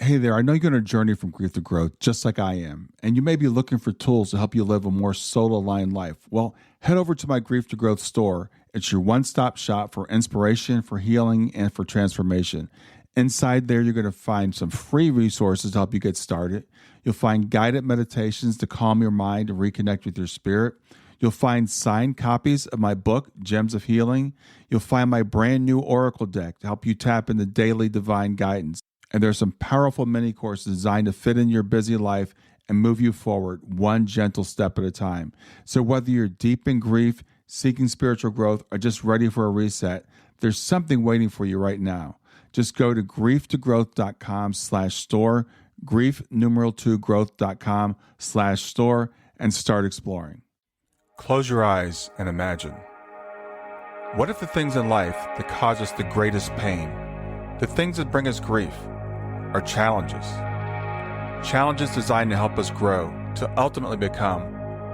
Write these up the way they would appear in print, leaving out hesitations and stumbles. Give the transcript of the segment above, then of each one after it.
Hey there, I know you're on a journey from grief to growth, just like I am, and you may be looking for tools to help you live a more soul aligned life. Well, head over to my Grief to Growth store. It's your one stop shop for inspiration, for healing, and for transformation. Inside there, you're going to find some free resources to help you get started. You'll find guided meditations to calm your mind and reconnect with your spirit. You'll find signed copies of my book, Gems of Healing. You'll find my brand new Oracle deck to help you tap into daily divine guidance. And there's some powerful mini courses designed to fit in your busy life and move you forward one gentle step at a time. So whether you're deep in grief, seeking spiritual growth, or just ready for a reset, there's something waiting for you right now. Just go to grieftogrowth.com/store, grief2growth.com/store, and start exploring. Close your eyes and imagine. What if the things in life that cause us the greatest pain, the things that bring us grief, are challenges? Challenges designed to help us grow, to ultimately become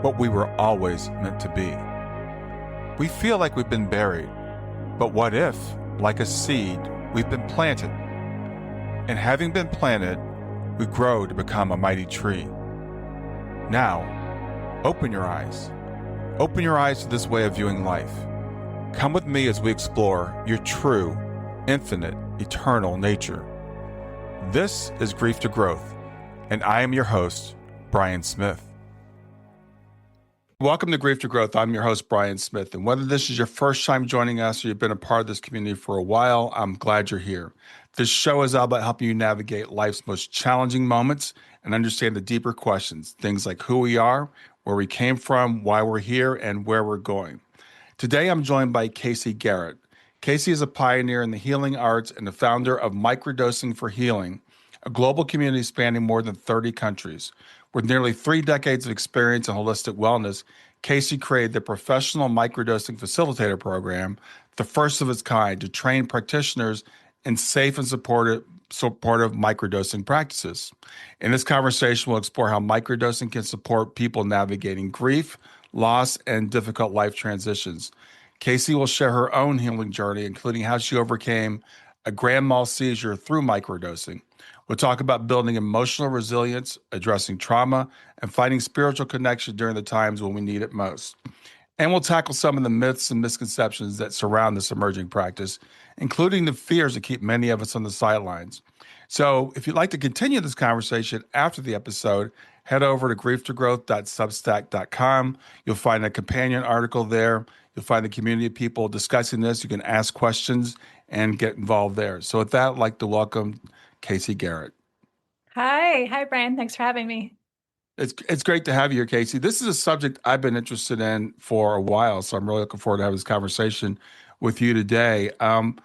what we were always meant to be. We feel like we've been buried, but what if, like a seed, we've been planted? And having been planted, we grow to become a mighty tree. Now, open your eyes. Open your eyes to this way of viewing life. Come with me as we explore your true, infinite, eternal nature. This is Grief to Growth, and I am your host, Brian Smith. Welcome to Grief to Growth. I'm your host, Brian Smith, and whether this is your first time joining us or you've been a part of this community for a while, I'm glad you're here. This show is all about helping you navigate life's most challenging moments and understand the deeper questions, things like who we are, where we came from, why we're here, and where we're going. Today, I'm joined by Kayse Gehret. Kayse is a pioneer in the healing arts and the founder of Microdosing for Healing, a global community spanning more than 30 countries. With nearly 3 decades of experience in holistic wellness, Kayse created the professional microdosing facilitator program, the first of its kind, to train practitioners in safe and supportive microdosing practices. In this conversation, we'll explore how microdosing can support people navigating grief, loss, and difficult life transitions. Kayse will share her own healing journey, including how she overcame a grand mal seizure through microdosing. We'll talk about building emotional resilience, addressing trauma, and finding spiritual connection during the times when we need it most. And we'll tackle some of the myths and misconceptions that surround this emerging practice, including the fears that keep many of us on the sidelines. So if you'd like to continue this conversation after the episode, head over to grieftogrowth.substack.com. You'll find a companion article there. You'll find a community of people discussing this. You can ask questions and get involved there. So with that, I'd like to welcome Kayse Gehret. Hi, Brian. Thanks for having me. It's great to have you here, Kayse. This is a subject I've been interested in for a while, so I'm really looking forward to having this conversation with you today. So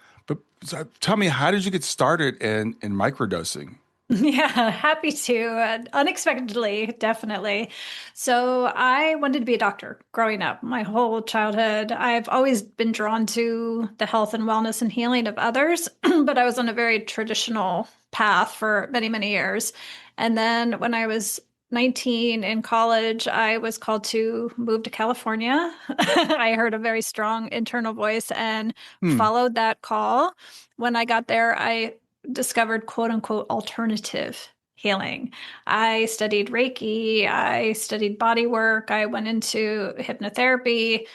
tell me, how did you get started in microdosing? Yeah, happy to. Unexpectedly, definitely. So I wanted to be a doctor growing up my whole childhood. I've always been drawn to the health and wellness and healing of others, but I was on a very traditional path for many, many years. And then when I was 19 in college, I was called to move to California. I heard a very strong internal voice and followed that call. When I got there, I discovered quote unquote alternative healing. I studied Reiki, I studied body work, I went into hypnotherapy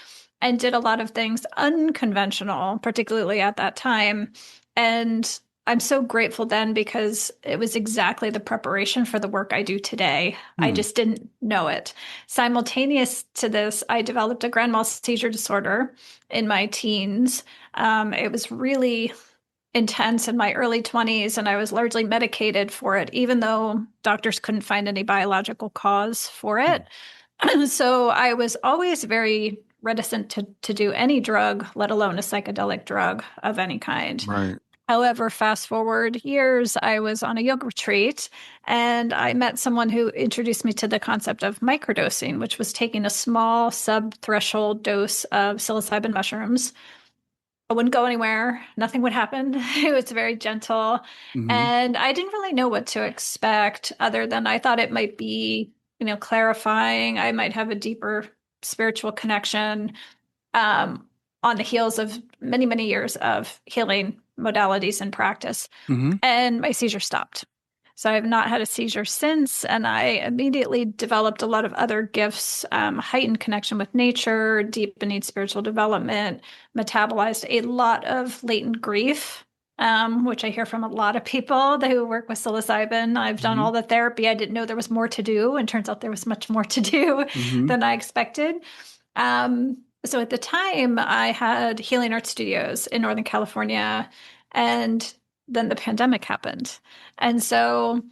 and did a lot of things unconventional, particularly at that time. And I'm so grateful then because it was exactly the preparation for the work I do today. I just didn't know it. Simultaneous to this, I developed a grand mal seizure disorder in my teens. It was really intense in my early 20s, and I was largely medicated for it, even though doctors couldn't find any biological cause for it. So I was always very reticent to do any drug, let alone a psychedelic drug of any kind. Right. However, fast forward years, I was on a yoga retreat and I met someone who introduced me to the concept of microdosing, which was taking a small sub-threshold dose of psilocybin mushrooms. I wouldn't go anywhere. Nothing would happen. It was very gentle. And I didn't really know what to expect other than I thought it might be, clarifying. I might have a deeper spiritual connection on the heels of many, many years of healing modalities and practice. And my seizure stopped. So I've not had a seizure since, and I immediately developed a lot of other gifts, heightened connection with nature, deepening spiritual development, metabolized a lot of latent grief, which I hear from a lot of people who work with psilocybin. I've done all Hmm. the therapy. I didn't know there was more to do, and turns out there was much more to do Hmm. than I expected. So at the time, I had healing art studios in Northern California, and then the pandemic happened. And so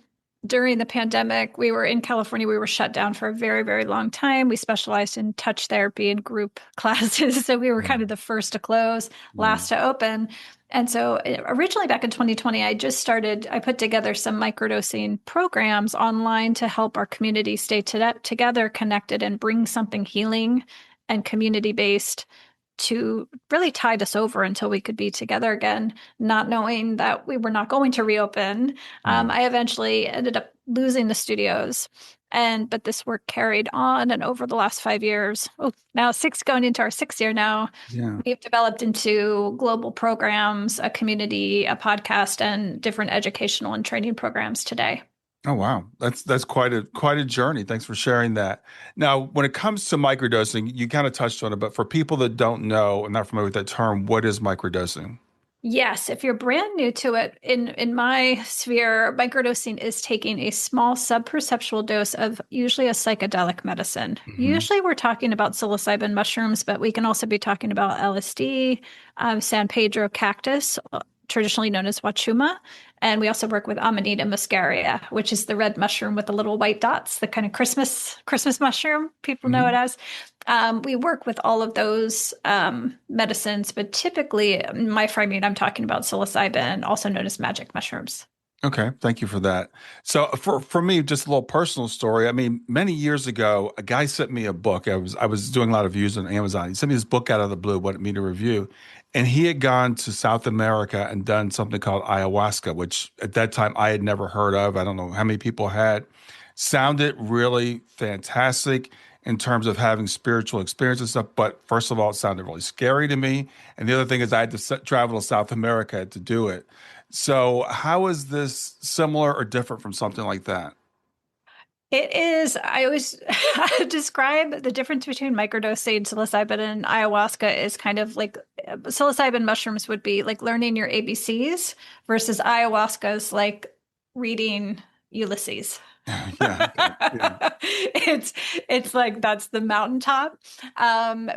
during the pandemic, we were in California, we were shut down for a very, very long time. We specialized in touch therapy and group classes. So we were kind of the first to close, Yeah. last to open. And so originally back in 2020, I put together some microdosing programs online to help our community stay together, connected, and bring something healing and community based to really tide us over until we could be together again, not knowing that we were not going to reopen. Yeah. I eventually ended up losing the studios. But this work carried on, and over the last 5 years, now six, going into our 6th year now, Yeah. we've developed into global programs, a community, a podcast, and different educational and training programs today. Oh wow, that's quite a journey. Thanks for sharing that. Now, when it comes to microdosing, you kind of touched on it, but for people that don't know and not familiar with that term, what is microdosing? Yes, if you're brand new to it, in my sphere, microdosing is taking a small subperceptual dose of usually a psychedelic medicine. Hmm. Usually we're talking about psilocybin mushrooms, but we can also be talking about LSD, San Pedro cactus, traditionally known as wachuma. And we also work with Amanita muscaria, which is the red mushroom with the little white dots, the kind of Christmas mushroom people know it Hmm. as. We work with all of those medicines, but typically, in my framing, I'm talking about psilocybin, also known as magic mushrooms. Okay, thank you for that. So for me, just a little personal story. I mean, many years ago, a guy sent me a book. I was doing a lot of reviews on Amazon. He sent me this book out of the blue, wanted me to review, and he had gone to South America and done something called ayahuasca, which at that time I had never heard of. I don't know how many people had. Sounded really fantastic in terms of having spiritual experience and stuff. But first of all, it sounded really scary to me. And the other thing is, I had to travel to South America to do it. So, how is this similar or different from something like that? It is, I always describe the difference between microdosing, psilocybin, and ayahuasca is kind of like psilocybin mushrooms would be like learning your ABCs versus ayahuasca is like reading Ulysses. Yeah. Okay. Yeah. it's it's like that's the mountaintop,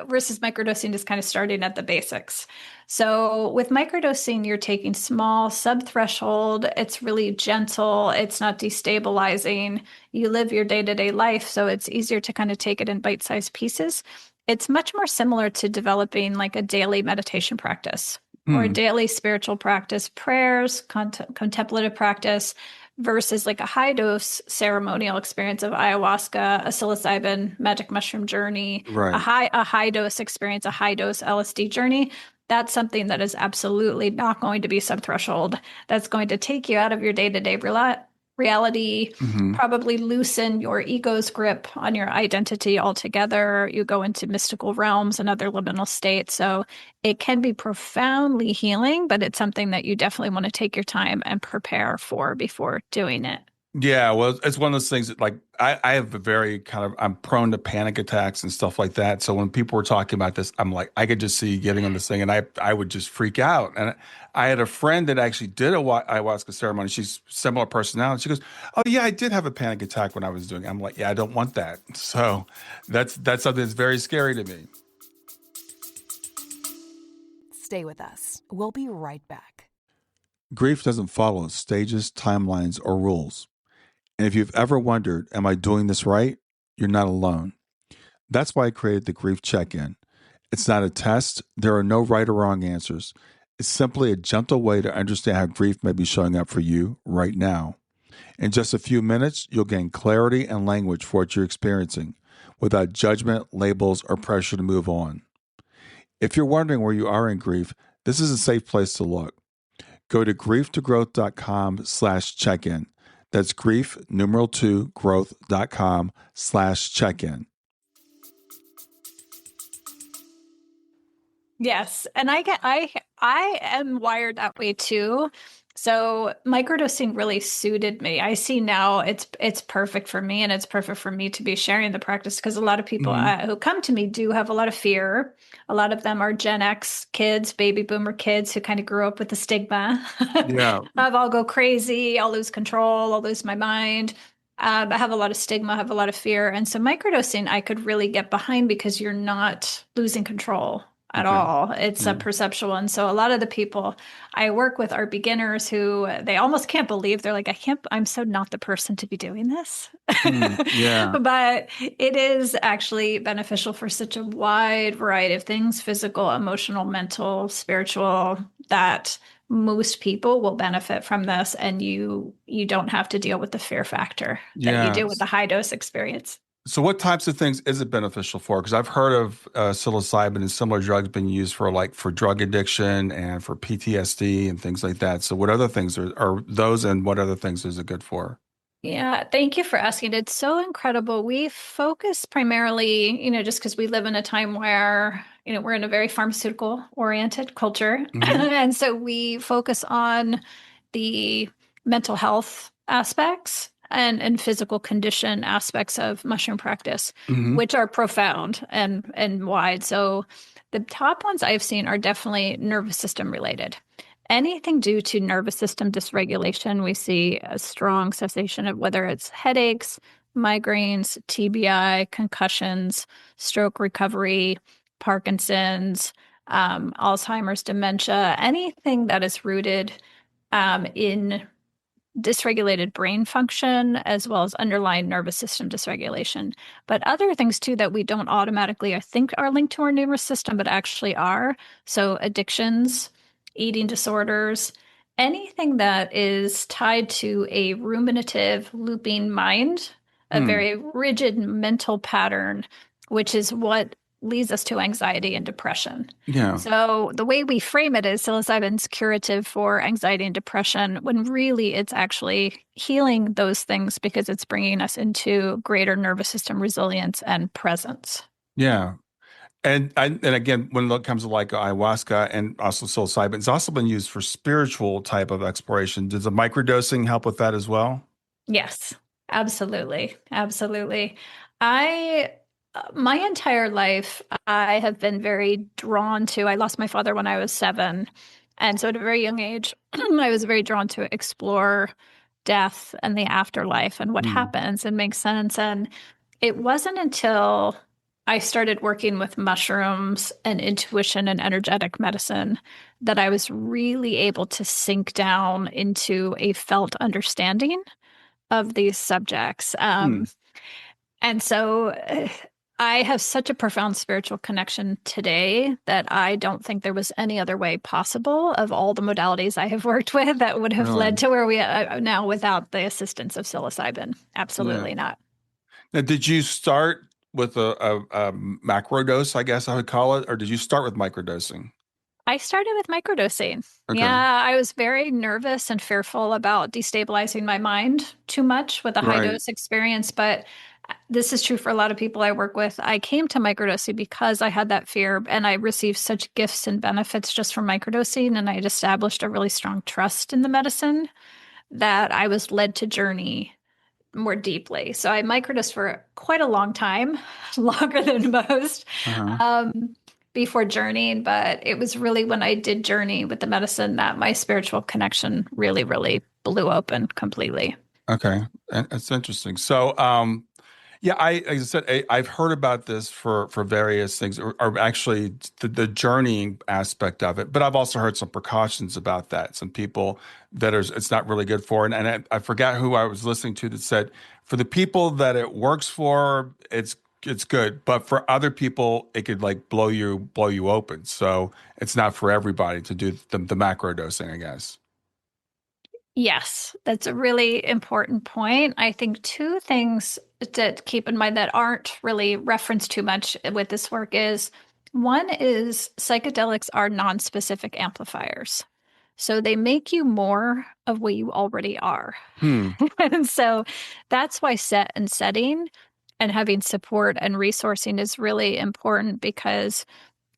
versus microdosing is kind of starting at the basics. So with microdosing, you're taking small sub-threshold. It's really gentle. It's not destabilizing. You live your day-to-day life, so it's easier to kind of take it in bite-sized pieces. It's much more similar to developing like a daily meditation practice or a Hmm. daily spiritual practice, prayers, contemplative practice, versus like a high dose ceremonial experience of ayahuasca, a psilocybin magic mushroom journey, Right. a high dose experience, a high dose LSD journey. That's something that is absolutely not going to be sub threshold. That's going to take you out of your day to day reality, Hmm. probably loosen your ego's grip on your identity altogether. You go into mystical realms and other liminal states. So it can be profoundly healing, but it's something that you definitely want to take your time and prepare for before doing it. Yeah. Well, it's one of those things that, like, I have a very kind of, I'm prone to panic attacks and stuff like that. So when people were talking about this, I'm like, I could just see getting on this thing and I would just freak out. And I had a friend that actually did a ayahuasca ceremony. She's similar personality. She goes, "Oh, yeah, I did have a panic attack when I was doing it." I'm like, "Yeah, I don't want that." So that's something that's very scary to me. Stay with us. We'll be right back. Grief doesn't follow stages, timelines, or rules. And if you've ever wondered, am I doing this right? You're not alone. That's why I created the Grief Check In. It's not a test, there are no right or wrong answers. It's simply a gentle way to understand how grief may be showing up for you right now. In just a few minutes, you'll gain clarity and language for what you're experiencing without judgment, labels, or pressure to move on. If you're wondering where you are in grief, this is a safe place to look. Go to grieftogrowth.com/check-in. That's grief, numeral 2, growth.com/check-in. Yes, and I am wired that way too. So microdosing really suited me. I see now it's perfect for me, and it's perfect for me to be sharing the practice because a lot of people Hmm. who come to me do have a lot of fear. A lot of them are Gen X kids, baby boomer kids who kind of grew up with the stigma Yeah. of I'll go crazy, I'll lose control, I'll lose my mind. I have a lot of stigma, I have a lot of fear. And so microdosing I could really get behind because you're not losing control at Okay. all. It's a Yeah. perceptual. And so a lot of the people I work with are beginners who they almost can't believe. They're like, I'm so not the person to be doing this. Hmm. Yeah. But it is actually beneficial for such a wide variety of things, physical, emotional, mental, spiritual, that most people will benefit from this. And you don't have to deal with the fear factor that you Yeah. do with the high dose experience. So what types of things is it beneficial for? Because I've heard of psilocybin and similar drugs being used for drug addiction and for PTSD and things like that. So what other things are those, and what other things is it good for? Yeah, thank you for asking. It's so incredible. We focus primarily, just because we live in a time where, we're in a very pharmaceutical oriented culture. Hmm. And so we focus on the mental health aspects and physical condition aspects of mushroom practice, Hmm. which are profound and wide. So the top ones I've seen are definitely nervous system related. Anything due to nervous system dysregulation, we see a strong cessation of whether it's headaches, migraines, TBI, concussions, stroke recovery, Parkinson's, Alzheimer's, dementia, anything that is rooted in dysregulated brain function as well as underlying nervous system dysregulation. But other things too that we don't automatically, I think, are linked to our nervous system, but actually are. So addictions, eating disorders, anything that is tied to a ruminative looping mind, a Hmm. very rigid mental pattern, which is what leads us to anxiety and depression. Yeah. So the way we frame it is psilocybin's curative for anxiety and depression, when really it's actually healing those things because it's bringing us into greater nervous system resilience and presence. Yeah. And again, when it comes to like ayahuasca and also psilocybin, it's also been used for spiritual type of exploration. Does the microdosing help with that as well? Yes, absolutely. Absolutely. I, my entire life, I have been very drawn to, I lost my father when I was 7. And so at a very young age, I was very drawn to explore death and the afterlife and what Hmm. happens and make sense. And it wasn't until I started working with mushrooms and intuition and energetic medicine that I was really able to sink down into a felt understanding of these subjects. Hmm. And so I have such a profound spiritual connection today that I don't think there was any other way possible of all the modalities I have worked with that would have led Really? to where we are now without the assistance of psilocybin. Yeah. Absolutely not. Now, did you start with a macro dose, I guess I would call it, or did you start with microdosing? I started with microdosing. Okay. Yeah, I was very nervous and fearful about destabilizing my mind too much with a high Right. dose experience, but this is true for a lot of people I work with. I came to microdosing because I had that fear and I received such gifts and benefits just from microdosing, and I had established a really strong trust in the medicine that I was led to journey more deeply. So I microdosed for quite a long time, longer than most, Uh-huh. um, before journeying. But it was really when I did journey with the medicine that my spiritual connection really, really blew open completely. Okay. That's interesting. So, yeah, like I said, I've heard about this for various things, or actually the journeying aspect of it. But I've also heard some precautions about that. Some people that it's not really good for, and I forgot who I was listening to that said for the people that it works for, it's good, but for other people, it could like blow you open. So it's not for everybody to do the macro dosing, I guess. Yes, that's a really important point. I think two things to keep in mind that aren't really referenced too much with this work is one is psychedelics are non-specific amplifiers. So they make you more of what you already are. Hmm. And so that's why set and setting and having support and resourcing is really important because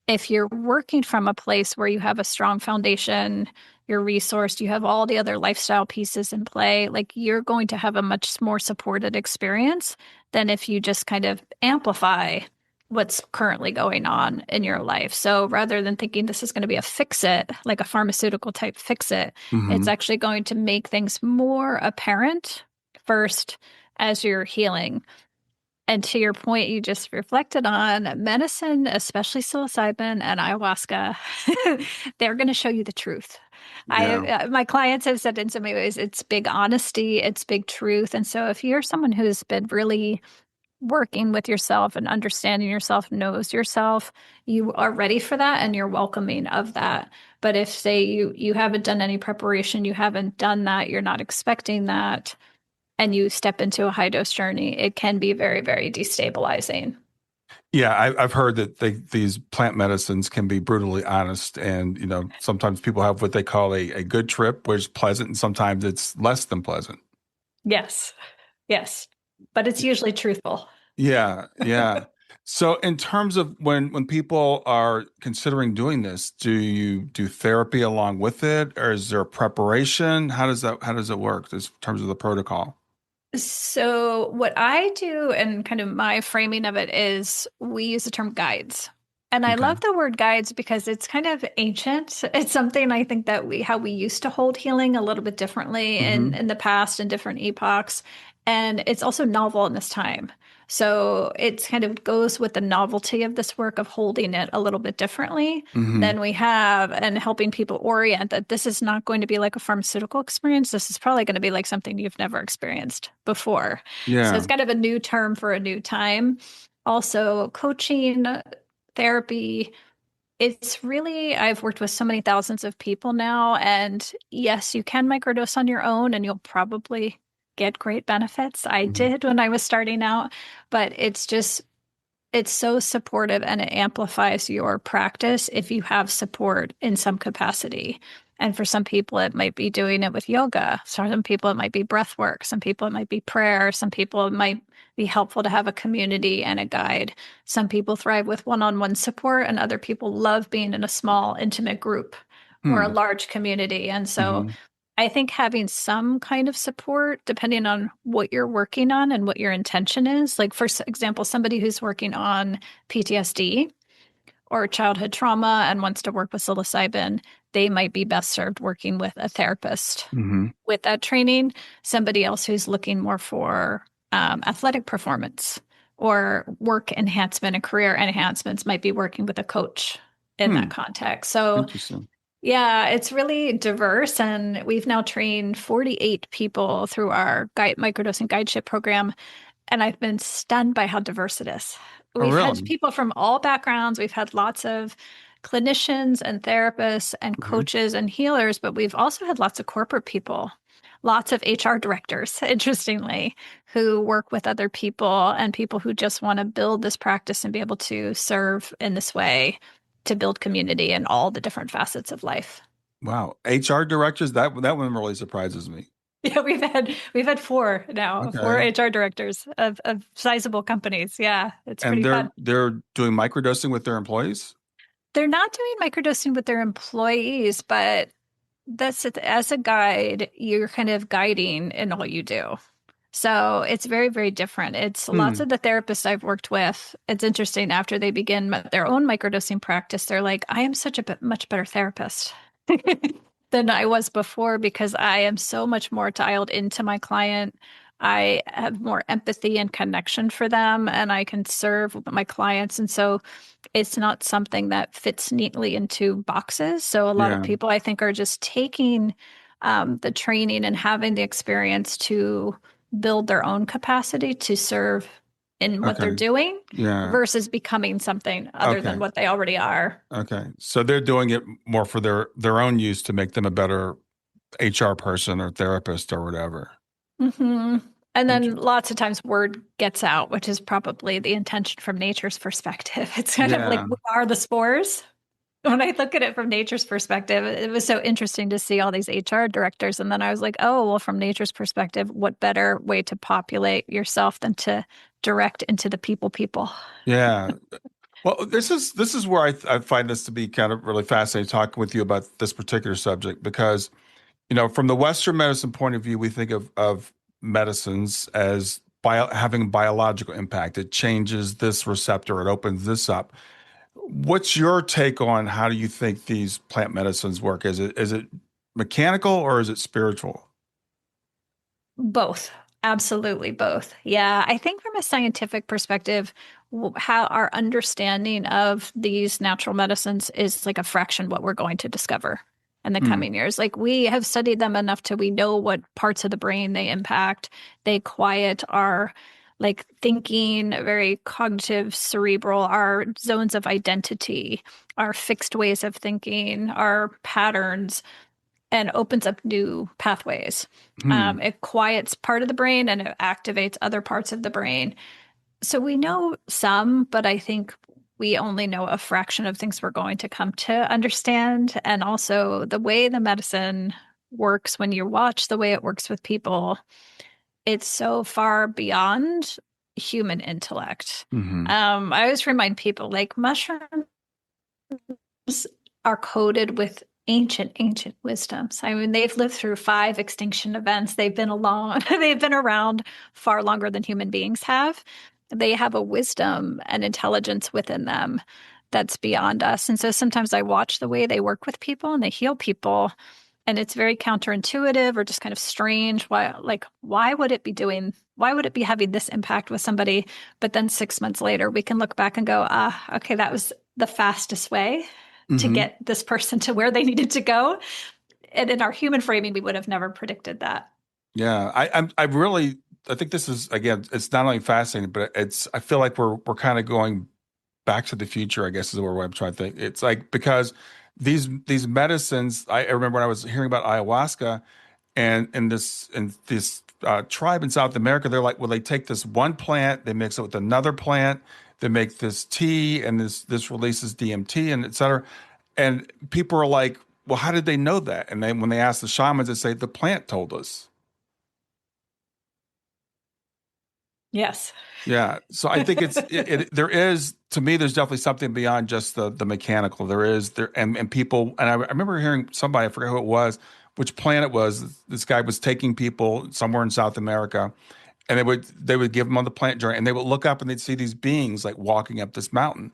if you're working from a place where you have a strong foundation, you're resourced, you have all the other lifestyle pieces in play, like you're going to have a much more supported experience than if you just kind of amplify what's currently going on in your life. So rather than thinking this is going to be a fix it, like a pharmaceutical type fix it, it's actually going to make things more apparent first as you're healing. And to your point, you just reflected on medicine, especially psilocybin and ayahuasca, they're going to show you the truth. Yeah. My clients have said in so many ways, it's big honesty, it's big truth. And so if you're someone who's been really working with yourself and understanding yourself, knows yourself, you are ready for that and you're welcoming of that. But if say you haven't done any preparation, you haven't done that, you're not expecting that, and you step into a high dose journey, it can be very, very destabilizing. Yeah, I've heard that these plant medicines can be brutally honest, and sometimes people have what they call a good trip, which is pleasant, and sometimes it's less than pleasant. Yes, yes, but it's usually truthful. Yeah, yeah. So, in terms of when people are considering doing this, do you do therapy along with it, or is there a preparation? How does it work in terms of the protocol? So, what I do and kind of my framing of it is we use the term guides. And I Okay. love the word guides because it's kind of ancient. It's something I think that how we used to hold healing a little bit differently Mm-hmm. in the past in different epochs. And it's also novel in this time. So it kind of goes with the novelty of this work of holding it a little bit differently Mm-hmm. than we have and helping people orient that this is not going to be like a pharmaceutical experience. This is probably going to be like something you've never experienced before. So Yeah. it's kind of a new term for a new time. Also, coaching, therapy, it's really, I've worked with so many thousands of people now. And yes, you can microdose on your own and you'll probably get great benefits. I Mm-hmm. did when I was starting out, but it's so supportive and it amplifies your practice if you have support in some capacity. And for some people, it might be doing it with yoga. So some people, it might be breath work. Some people, it might be prayer. Some people, it might be helpful to have a community and a guide. Some people thrive with one-on-one support, and other people love being in a small, intimate group or a Hmm. large community. And so Mm-hmm. I think having some kind of support, depending on what you're working on and what your intention is, like for example, somebody who's working on PTSD or childhood trauma and wants to work with psilocybin, they might be best served working with a therapist Mm-hmm. with that training. Somebody else who's looking more for athletic performance or work enhancement and career enhancements might be working with a coach in that Hmm. context. So Interesting. yeah, it's really diverse. And we've now trained 48 people through our microdosing guideship program. And I've been stunned by how diverse it is. Oh, We've had really? people from all backgrounds. We've had lots of clinicians and therapists and Mm-hmm. coaches and healers, but we've also had lots of corporate people, lots of HR directors, interestingly, who work with other people and people who just want to build this practice and be able to serve in this way to build community in all the different facets of life. Wow. HR directors, that one really surprises me. Yeah, we've had four now, four Okay. HR directors of sizable companies. Yeah, it's And pretty they're fun. they're doing microdosing with their employees? They're not doing microdosing with their employees, but that's it. As a guide, you're kind of guiding in all you do. So it's very, very different. It's lots Hmm. of the therapists I've worked with. It's interesting after they begin their own microdosing practice, they're like, I am such a much better therapist than I was before because I am so much more dialed into my client. I have more empathy and connection for them, and I can serve my clients. And so it's not something that fits neatly into boxes. So a lot of Yeah. people, I think, are just taking the training and having the experience to build their own capacity to serve in what they're Okay. doing Yeah. versus becoming something other than Okay. what they already are. Okay. So they're doing it more for their own use to make them a better HR person or therapist or whatever. hmm And then Inter- lots of times word gets out, which is probably the intention from nature's perspective. It's kind of like Yeah. we are the spores. When I look at it from nature's perspective, it was so interesting to see all these HR directors. And then I was like, oh, well, from nature's perspective, what better way to populate yourself than to direct into the people? Yeah. Well, this is where I find this to be kind of really fascinating talking with you about this particular subject because, from the Western medicine point of view, we think of medicines as having biological impact. It changes this receptor, it opens this up. What's your take on how do you think these plant medicines work? Is it mechanical or is it spiritual? Both. Absolutely both. Yeah, I think from a scientific perspective, how our understanding of these natural medicines is like a fraction what we're going to discover in the Hmm. coming years. Like we have studied them enough to we know what parts of the brain they impact. They quiet our like thinking, very cognitive, cerebral, our zones of identity, our fixed ways of thinking, our patterns and opens up new pathways. Hmm. It quiets part of the brain and it activates other parts of the brain. So we know some, but I think we only know a fraction of things we're going to come to understand. And also the way the medicine works when you watch the way it works with people, it's so far beyond human intellect. Hmm. I always remind people like mushrooms are coded with ancient wisdoms. I mean, they've lived through 5 extinction events. They've been along, they've been around far longer than human beings have. They have a wisdom and intelligence within them that's beyond us. And so sometimes I watch the way they work with people and they heal people. And it's very counterintuitive or just kind of strange. Why would it be why would it be having this impact with somebody? But then 6 months later, we can look back and go, okay, that was the fastest way to Hmm. get this person to where they needed to go. And in our human framing, we would have never predicted that. Yeah, I think this is again, it's not only fascinating, but I feel like we're kind of going back to the future, I guess is the word I'm trying to think. It's like because these medicines, I remember when I was hearing about ayahuasca and in this tribe in South America, they're like, well, they take this one plant, they mix it with another plant, they make this tea, and this releases DMT and et cetera. And people are like, well, how did they know that? And then when they ask the shamans, they say the plant told us. Yes. Yeah, so I think there is to me there's definitely something beyond just the mechanical. There and people and I remember hearing somebody I forget who it was, which planet it was. This guy was taking people somewhere in South America, and they would give them on the plant journey, and they would look up and they'd see these beings like walking up this mountain.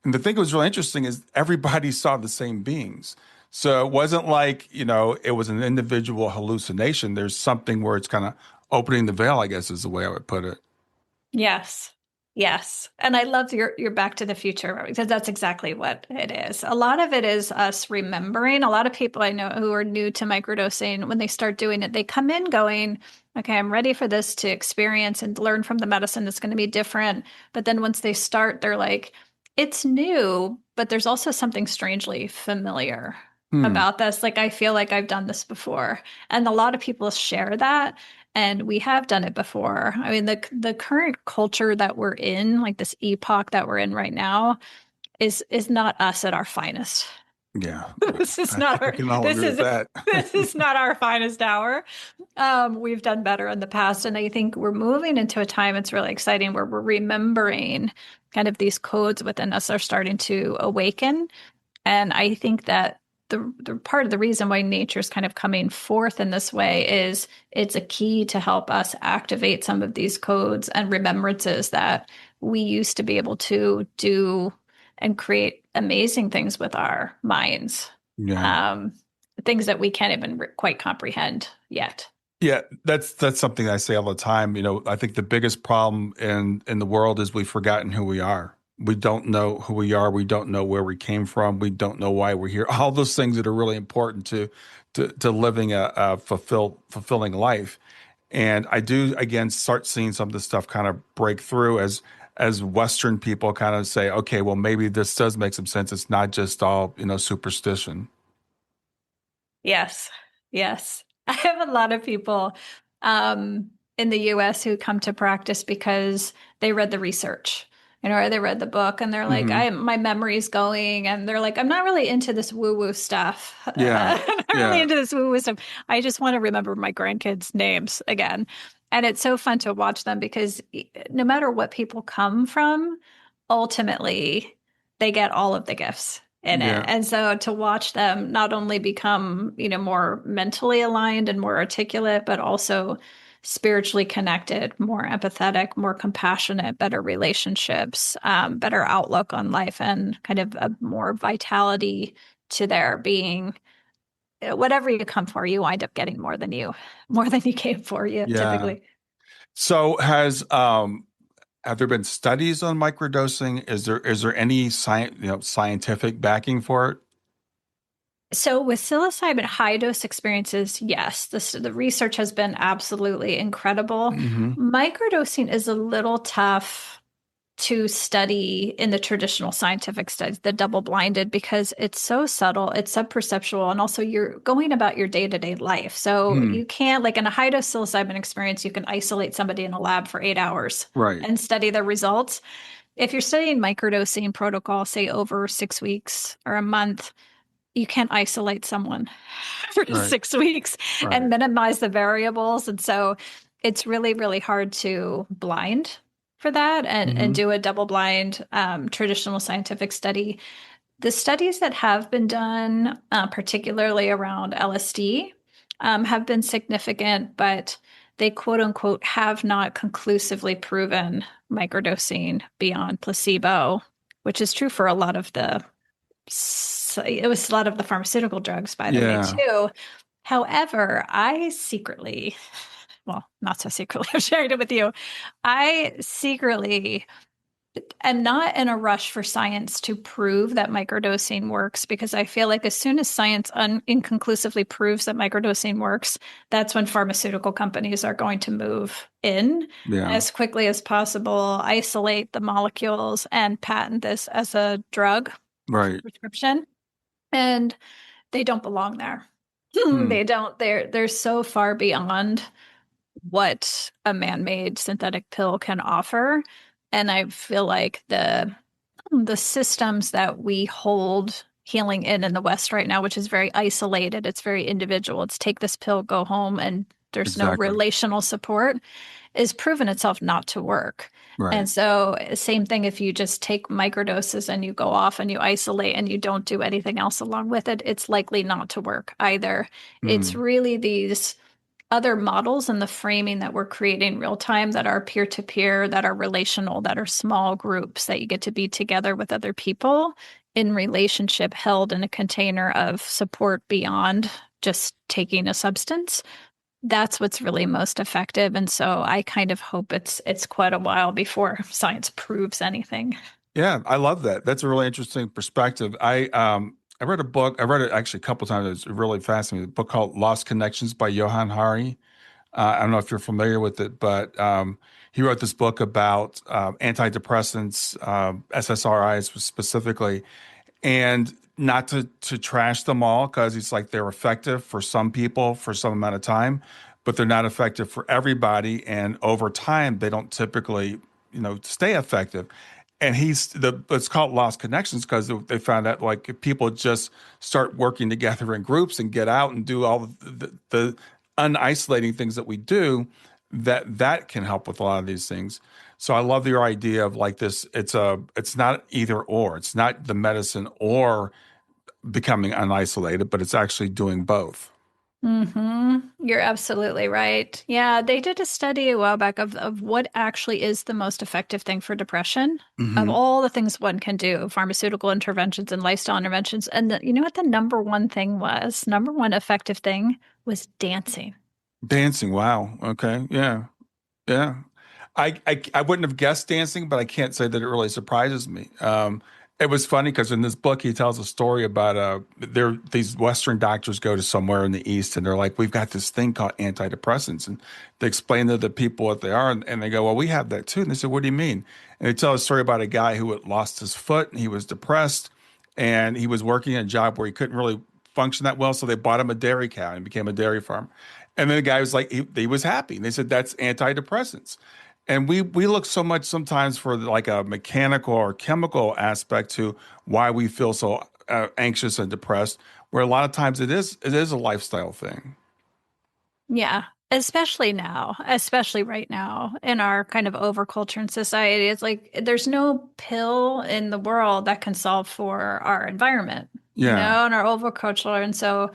And the thing that was really interesting is everybody saw the same beings. So it wasn't like it was an individual hallucination. There's something where it's kind of opening the veil, I guess is the way I would put it. Yes. Yes. And I love your Back to the Future because that's exactly what it is. A lot of it is us remembering. A lot of people I know who are new to microdosing, when they start doing it, they come in going, okay, I'm ready for this to experience and learn from the medicine. It's going to be different. But then once they start, they're like, it's new, but there's also something strangely familiar Hmm. about this. Like, I feel like I've done this before. And a lot of people share that. And we have done it before. I mean, the current culture that we're in, like this epoch that we're in right now, is not us at our finest. Yeah, This is not I our can all this agree with is that. this is not our finest hour. We've done better in the past, and I think we're moving into a time it's really exciting where we're remembering kind of these codes within us are starting to awaken. And I think that the part of the reason why nature is kind of coming forth in this way is it's a key to help us activate some of these codes and remembrances that we used to be able to do and create amazing things with our minds. Yeah. Um, Things that we can't even quite comprehend yet. Yeah, that's something I say all the time. I think the biggest problem in the world is we've forgotten who we are. We don't know who we are. We don't know where we came from. We don't know why we're here. All those things that are really important to living a fulfilling life. And I do again start seeing some of this stuff kind of break through as Western people kind of say, okay, well maybe this does make some sense. It's not just all superstition. Yes. Yes. I have a lot of people in the US who come to practice because they read the research, or they read the book and they're like, Hmm. my memory's going. And they're like, I'm not really into this woo-woo stuff. Yeah. I'm not really Yeah. into this woo-woo stuff. I just want to remember my grandkids' names again. And it's so fun to watch them because no matter what people come from, ultimately, they get all of the gifts in it. Yeah. And so to watch them not only become, more mentally aligned and more articulate, but also spiritually connected, more empathetic, more compassionate, better relationships, better outlook on life, and kind of a more vitality to their being. Whatever you come for, you wind up getting more than you came for, you Yeah. typically. So have there been studies on microdosing? Is there any scientific backing for it? So with psilocybin high dose experiences, yes, the research has been absolutely incredible. Hmm. Microdosing is a little tough to study in the traditional scientific studies, the double blinded, because it's so subtle, it's subperceptual, and also you're going about your day to day life. So Hmm. you can't, like in a high dose psilocybin experience, you can isolate somebody in a lab for 8 hours Right. and study the results. If you're studying microdosing protocol, say over 6 weeks or a month, you can't isolate someone for Right. 6 weeks and Right. minimize the variables. And so it's really, really hard to blind for that and Hmm. do a double blind traditional scientific study. The studies that have been done, particularly around LSD, have been significant, but they quote unquote have not conclusively proven microdosing beyond placebo, which is true for a lot of it was a lot of the pharmaceutical drugs, by the way, Yeah. too. However, I secretly, well, not so secretly, I'm sharing it with you. I secretly am not in a rush for science to prove that microdosing works, because I feel like as soon as science inconclusively proves that microdosing works, that's when pharmaceutical companies are going to move in Yeah. as quickly as possible, isolate the molecules, and patent this as a drug Right. prescription. And they don't belong there. Hmm. They don't. They're so far beyond what a man-made synthetic pill can offer. And I feel like the systems that we hold healing in the West right now, which is very isolated, it's very individual. It's take this pill, go home, and there's no Exactly. relational support, is proven itself not to work. Right. And so, same thing if you just take microdoses and you go off and you isolate and you don't do anything else along with it, it's likely not to work either. It's Hmm. really these other models and the framing that we're creating real time that are peer to peer, that are relational, that are small groups that you get to be together with other people in relationship, held in a container of support beyond just taking a substance. That's what's really most effective. And so I kind of hope it's quite a while before science proves anything. Yeah, I love that. That's a really interesting perspective. I read a book. I read it actually a couple times. It's really fascinating. A book called Lost Connections by Johann Hari. I don't know if you're familiar with it, but he wrote this book about antidepressants, SSRIs specifically, and not to trash them all, because it's like they're effective for some people for some amount of time, but they're not effective for everybody, and over time they don't typically stay effective. And it's called lost connections because they found out, like, if people just start working together in groups and get out and do all the unisolating things that we do, that can help with a lot of these things. So I love your idea of like this. It's not either or. It's not the medicine or becoming unisolated, but it's actually doing both. You're absolutely right. Yeah, they did a study a while back of what actually is the most effective thing for depression of Hmm. all the things one can do, pharmaceutical interventions and lifestyle interventions. And you know what the number one thing was? Number one effective thing was dancing. Dancing. Wow. Okay. Yeah. Yeah. I wouldn't have guessed dancing, but I can't say that it really surprises me. It was funny because in this book he tells a story about these Western doctors go to somewhere in the East and they're like, we've got this thing called antidepressants, and they explain to the people what they are, and they go, well, we have that too. And they said, what do you mean? And they tell a story about a guy who had lost his foot and he was depressed, and he was working a job where he couldn't really function that well, so they bought him a dairy cow and he became a dairy farmer. And then the guy was like, he was happy. And they said, that's antidepressants. And we look so much sometimes for like a mechanical or chemical aspect to why we feel so anxious and depressed, where a lot of times it is a lifestyle thing. Yeah. Especially now, especially right now in our kind of overculture and society. It's like there's no pill in the world that can solve for our environment, Yeah. and our overculture. And so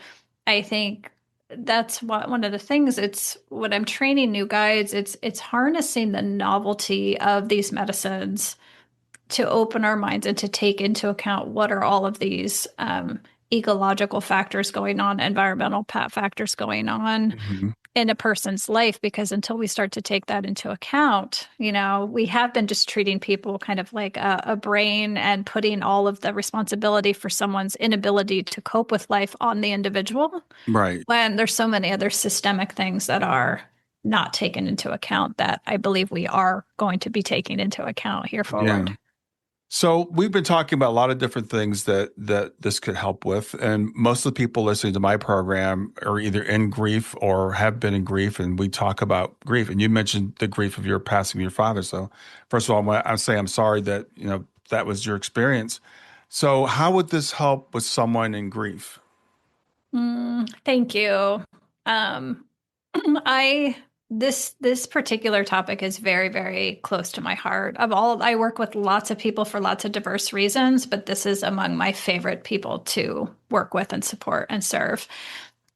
I think that's what one of the things it's when I'm training new guides, it's harnessing the novelty of these medicines to open our minds and to take into account what are all of these ecological factors going on, environmental factors going on Hmm. in a person's life, because until we start to take that into account, we have been just treating people kind of like a brain and putting all of the responsibility for someone's inability to cope with life on the individual, Right. when there's so many other systemic things that are not taken into account that I believe we are going to be taking into account here Yeah. forward. So we've been talking about a lot of different things that this could help with, and most of the people listening to my program are either in grief or have been in grief, and we talk about grief. And you mentioned the grief of your passing of your father. So first of all, I'll say I'm sorry that that was your experience. So how would this help with someone in grief? Thank you. Um, I this particular topic is very, very close to my heart. I work with lots of people for lots of diverse reasons, but this is among my favorite people to work with and support and serve.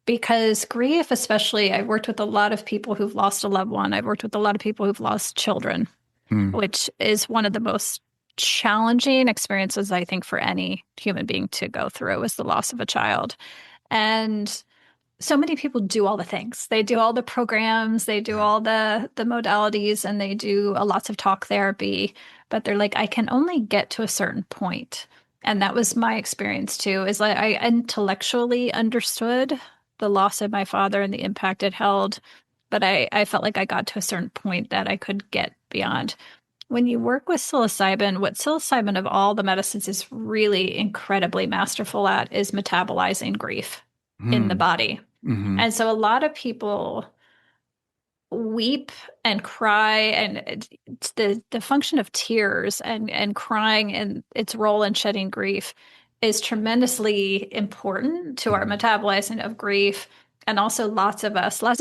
Because grief, especially, I've worked with a lot of people who've lost a loved one. I've worked with a lot of people who've lost children, Hmm. which is one of the most challenging experiences, I think, for any human being to go through, is the loss of a child. And so many people do all the things. They do all the programs, they do Yeah. all the modalities, and they do lots of talk therapy, but they're like, I can only get to a certain point. And that was my experience too, is like I intellectually understood the loss of my father and the impact it held, but I felt like I got to a certain point that I could get beyond. When you work with psilocybin, what psilocybin of all the medicines is really incredibly masterful at is metabolizing grief in the Hmm. body. Hmm. And so a lot of people weep and cry, and it's the function of tears and crying and its role in shedding grief is tremendously important to our Hmm. metabolizing of grief. And also lots of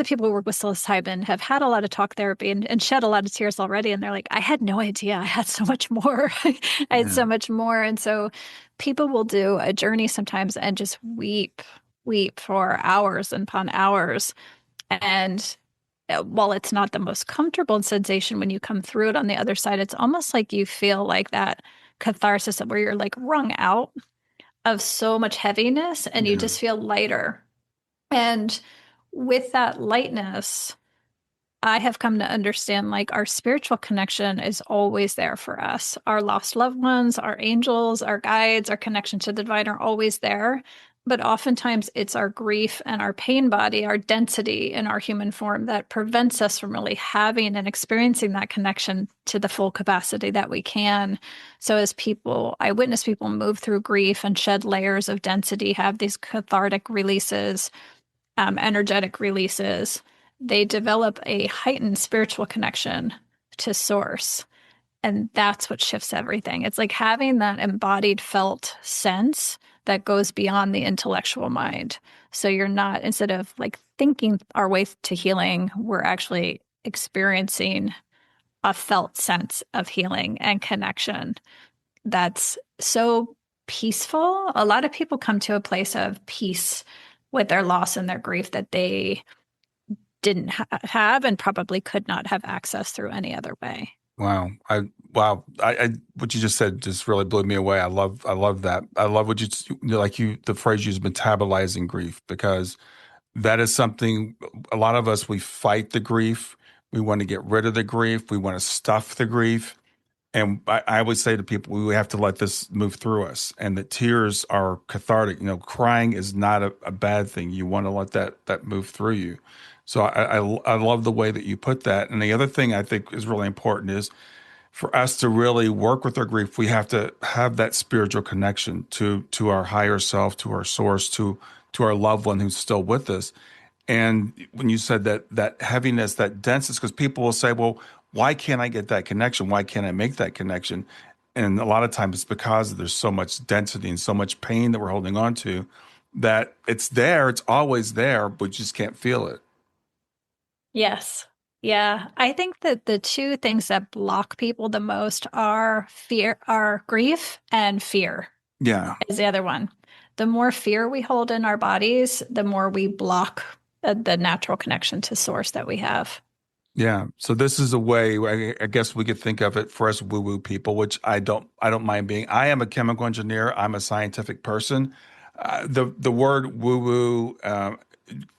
people who work with psilocybin have had a lot of talk therapy and shed a lot of tears already. And they're like, I had no idea I had so much more. I had Yeah. so much more. And so people will do a journey sometimes and just weep for hours and upon hours. And while it's not the most comfortable sensation when you come through it on the other side, it's almost like you feel like that catharsis where you're like wrung out of so much heaviness and you Yeah. just feel lighter. And with that lightness, I have come to understand like our spiritual connection is always there for us. Our lost loved ones, our angels, our guides, our connection to the divine are always there. But oftentimes it's our grief and our pain body, our density in our human form that prevents us from really having and experiencing that connection to the full capacity that we can. So as people, I witness people move through grief and shed layers of density, have these cathartic releases, energetic releases, they develop a heightened spiritual connection to source. And that's what shifts everything. It's like having that embodied felt sense that goes beyond the intellectual mind. So you're not, instead of like thinking our way to healing, we're actually experiencing a felt sense of healing and connection that's so peaceful. A lot of people come to a place of peace with their loss and their grief that they didn't have and probably could not have access through any other way. Wow. I what you just said just really blew me away. I love that. I love what the phrase you used, metabolizing grief, because that is something a lot of us, we fight the grief. We want to get rid of the grief. We want to stuff the grief. And I would say to people, we have to let this move through us, and that tears are cathartic. Crying is not a bad thing. You want to let that move through you. So I love the way that you put that. And the other thing I think is really important is for us to really work with our grief, we have to have that spiritual connection to our higher self, to our source, to our loved one who's still with us. And when you said that heaviness, that denseness, because people will say, well, why can't I get that connection? Why can't I make that connection? And a lot of times it's because there's so much density and so much pain that we're holding on to, that it's there, it's always there, but you just can't feel it. Yes. Yeah. I think that the two things that block people the most are grief and fear Yeah. is the other one. The more fear we hold in our bodies, the more we block the natural connection to source that we have. Yeah. So this is a way I guess we could think of it for us woo-woo people, which I don't mind being. I am a chemical engineer. I'm a scientific person. The word woo-woo,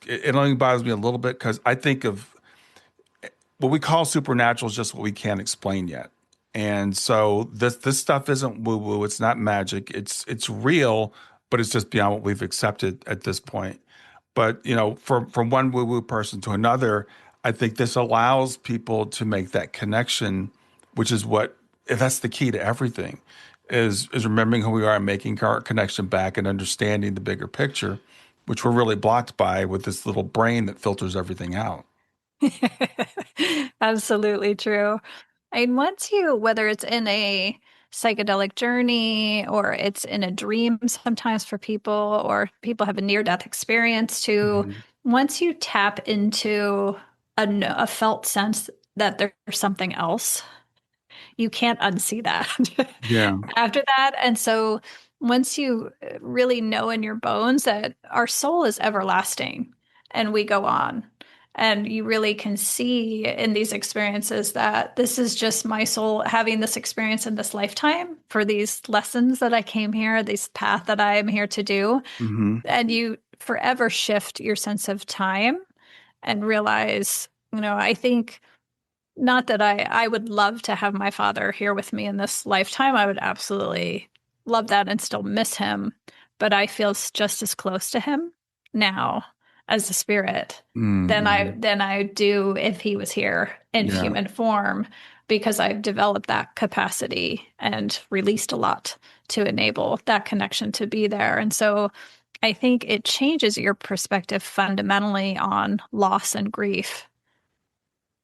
it only bothers me a little bit because I think of what we call supernatural is just what we can't explain yet. And so this stuff isn't woo-woo. It's not magic. It's real, but it's just beyond what we've accepted at this point. But from one woo-woo person to another, I think this allows people to make that connection, which is that's the key to everything, is remembering who we are and making our connection back and understanding the bigger picture, which we're really blocked by with this little brain that filters everything out. Absolutely true. And once you, whether it's in a psychedelic journey or it's in a dream sometimes for people, or people have a near-death experience too, Mhm. once you tap into a felt sense that there's something else, you can't unsee that Yeah. after that. And so once you really know in your bones that our soul is everlasting and we go on, and you really can see in these experiences that this is just my soul having this experience in this lifetime for these lessons that I came here, this path that I am here to do. Hmm. And you forever shift your sense of time and realize, I think not that I would love to have my father here with me in this lifetime. I would absolutely love that and still miss him, but I feel just as close to him now as the spirit than I Hmm. than I do if he was here in Yeah. human form, because I've developed that capacity and released a lot to enable that connection to be there. And so I think it changes your perspective fundamentally on loss and grief,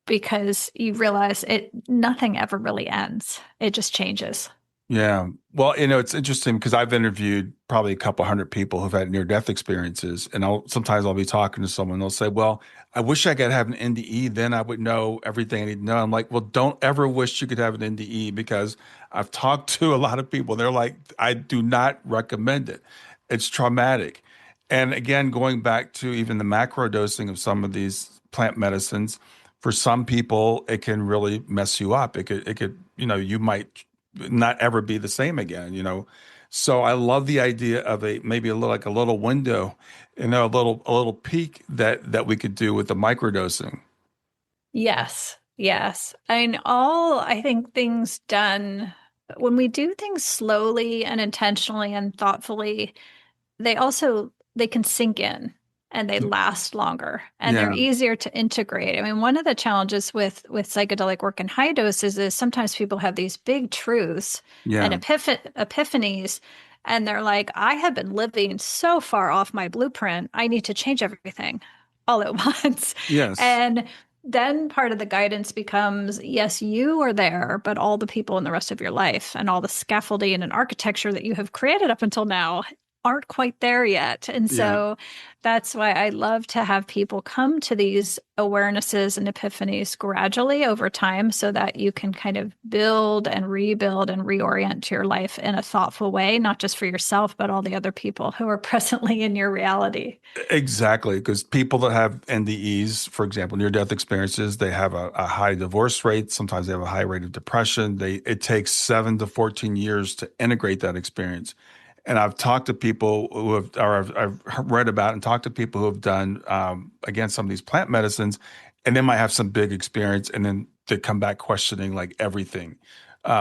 because you realize nothing ever really ends. It just changes. Yeah. Well, it's interesting because I've interviewed probably a couple hundred people who've had near-death experiences, and sometimes I'll be talking to someone, they'll say, "Well, I wish I could have an NDE, then I would know everything I need to know." I'm like, "Well, don't ever wish you could have an NDE because I've talked to a lot of people. They're like, I do not recommend it. It's traumatic." And again, going back to even the macro dosing of some of these plant medicines, for some people, it can really mess you up. It could, you might not ever be the same again. So I love the idea of maybe a little like a little window, a little peek that we could do with the microdosing. Yes. Yes. I think things done when we do things slowly and intentionally and thoughtfully, they can sink in and they last longer and they're Yeah, easier to integrate. I mean, one of the challenges with psychedelic work in high doses is sometimes people have these big truths and yeah, epiphanies, and they're like, I have been living so far off my blueprint, I need to change everything all at once. yes, And then part of the guidance becomes, yes, you are there, but all the people in the rest of your life and all the scaffolding and architecture that you have created up until now aren't quite there yet. And yeah. so that's why I love to have people come to these awarenesses and epiphanies gradually over time so that you can kind of build and rebuild and reorient your life in a thoughtful way, not just for yourself, but all the other people who are presently in your reality. Exactly, because people that have NDEs, for example, near-death experiences, they have a high divorce rate. Sometimes they have a high rate of depression. It takes 7 to 14 years to integrate that experience. And I've talked to people who have, or I've read about and talked to people who have done, again, some of these plant medicines, and they might have some big experience, and then they come back questioning like everything,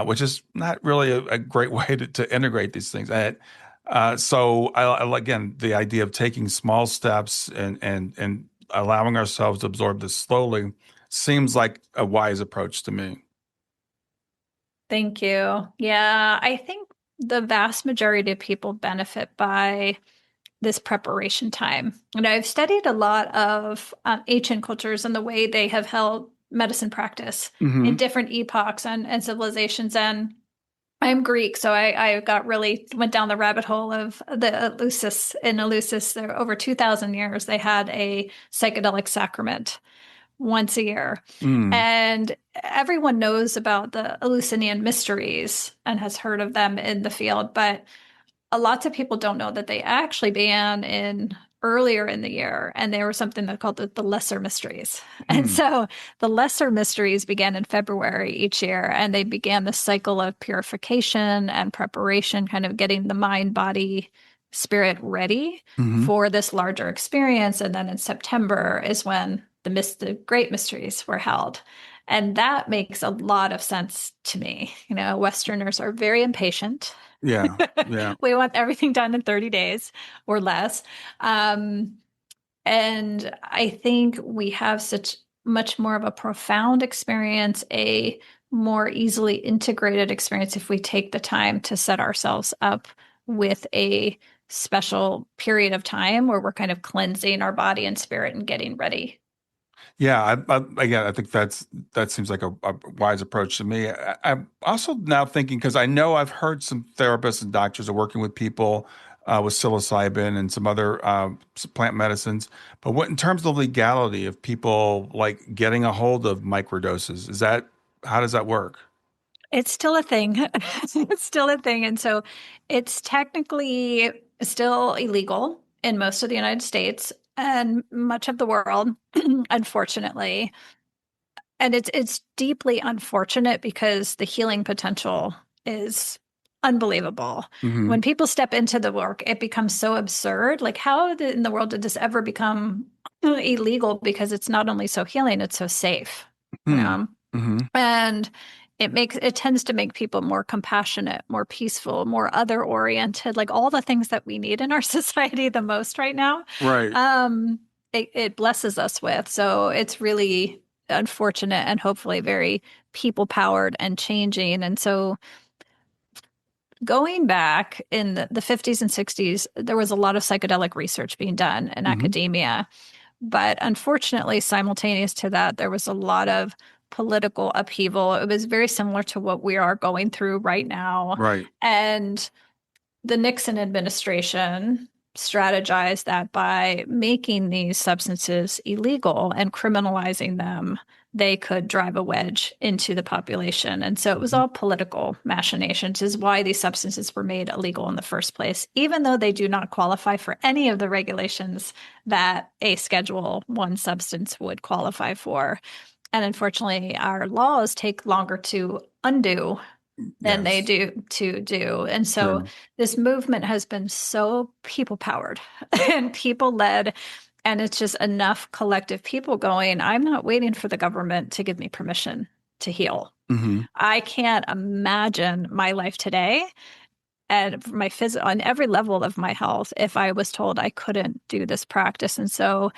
which is not really a great way to integrate these things. So again, the idea of taking small steps and allowing ourselves to absorb this slowly seems like a wise approach to me. Thank you. Yeah, I think the vast majority of people benefit by this preparation time. And I've studied a lot of ancient cultures and the way they have held medicine practice in Hmm. different epochs and civilizations. And I'm Greek, so I got really went down the rabbit hole of the Eleusis. In Eleusis, there over 2,000 years, they had a psychedelic sacrament once a year. Mm. And everyone knows about the Eleusinian mysteries and has heard of them in the field, but lots of people don't know that they actually began in earlier in the year, and they were something that called the lesser mysteries. And Mm. so the lesser mysteries began in February each year, and they began the cycle of purification and preparation, kind of getting the mind, body, spirit ready Hmm. for this larger experience. And then in September is when the great mysteries were held. And that makes a lot of sense to me. You know, Westerners are very impatient. Yeah. Yeah. We want everything done in 30 days or less. Um, and I think we have such much more of a profound experience, a more easily integrated experience if we take the time to set ourselves up with a special period of time where we're kind of cleansing our body and spirit and getting ready. Yeah, again, I think that seems like a wise approach to me. I'm also now thinking because I know I've heard some therapists and doctors are working with people with psilocybin and some other plant medicines. But what in terms of legality of people like getting a hold of microdoses, is that how does that work? It's still a thing. It's still a thing. And so it's technically still illegal in most of the United States and much of the world, unfortunately. And it's deeply unfortunate because the healing potential is unbelievable. Hmm. When people step into the work, it becomes so absurd. Like, how in the world did this ever become illegal? Because it's not only so healing, it's so safe, you Hmm. know? Hmm. And it tends to make people more compassionate, more peaceful, more other oriented, like all the things that we need in our society the most right now. Right. It blesses us with. So it's really unfortunate and hopefully very people powered and changing. And so going back in the 50s and 60s, there was a lot of psychedelic research being done in Hmm. academia. But unfortunately, simultaneous to that, there was a lot of political upheaval. It was very similar to what we are going through right now. Right. And the Nixon administration strategized that by making these substances illegal and criminalizing them, they could drive a wedge into the population. And so it was Hmm. all political machinations, is why these substances were made illegal in the first place, even though they do not qualify for any of the regulations that a Schedule One substance would qualify for. And unfortunately, our laws take longer to undo than they Yes. do to do. And so True. this movement has been so people powered and people led. And it's just enough collective people going, I'm not waiting for the government to give me permission to heal. Hmm. I can't imagine my life today and my on every level of my health if I was told I couldn't do this practice. And so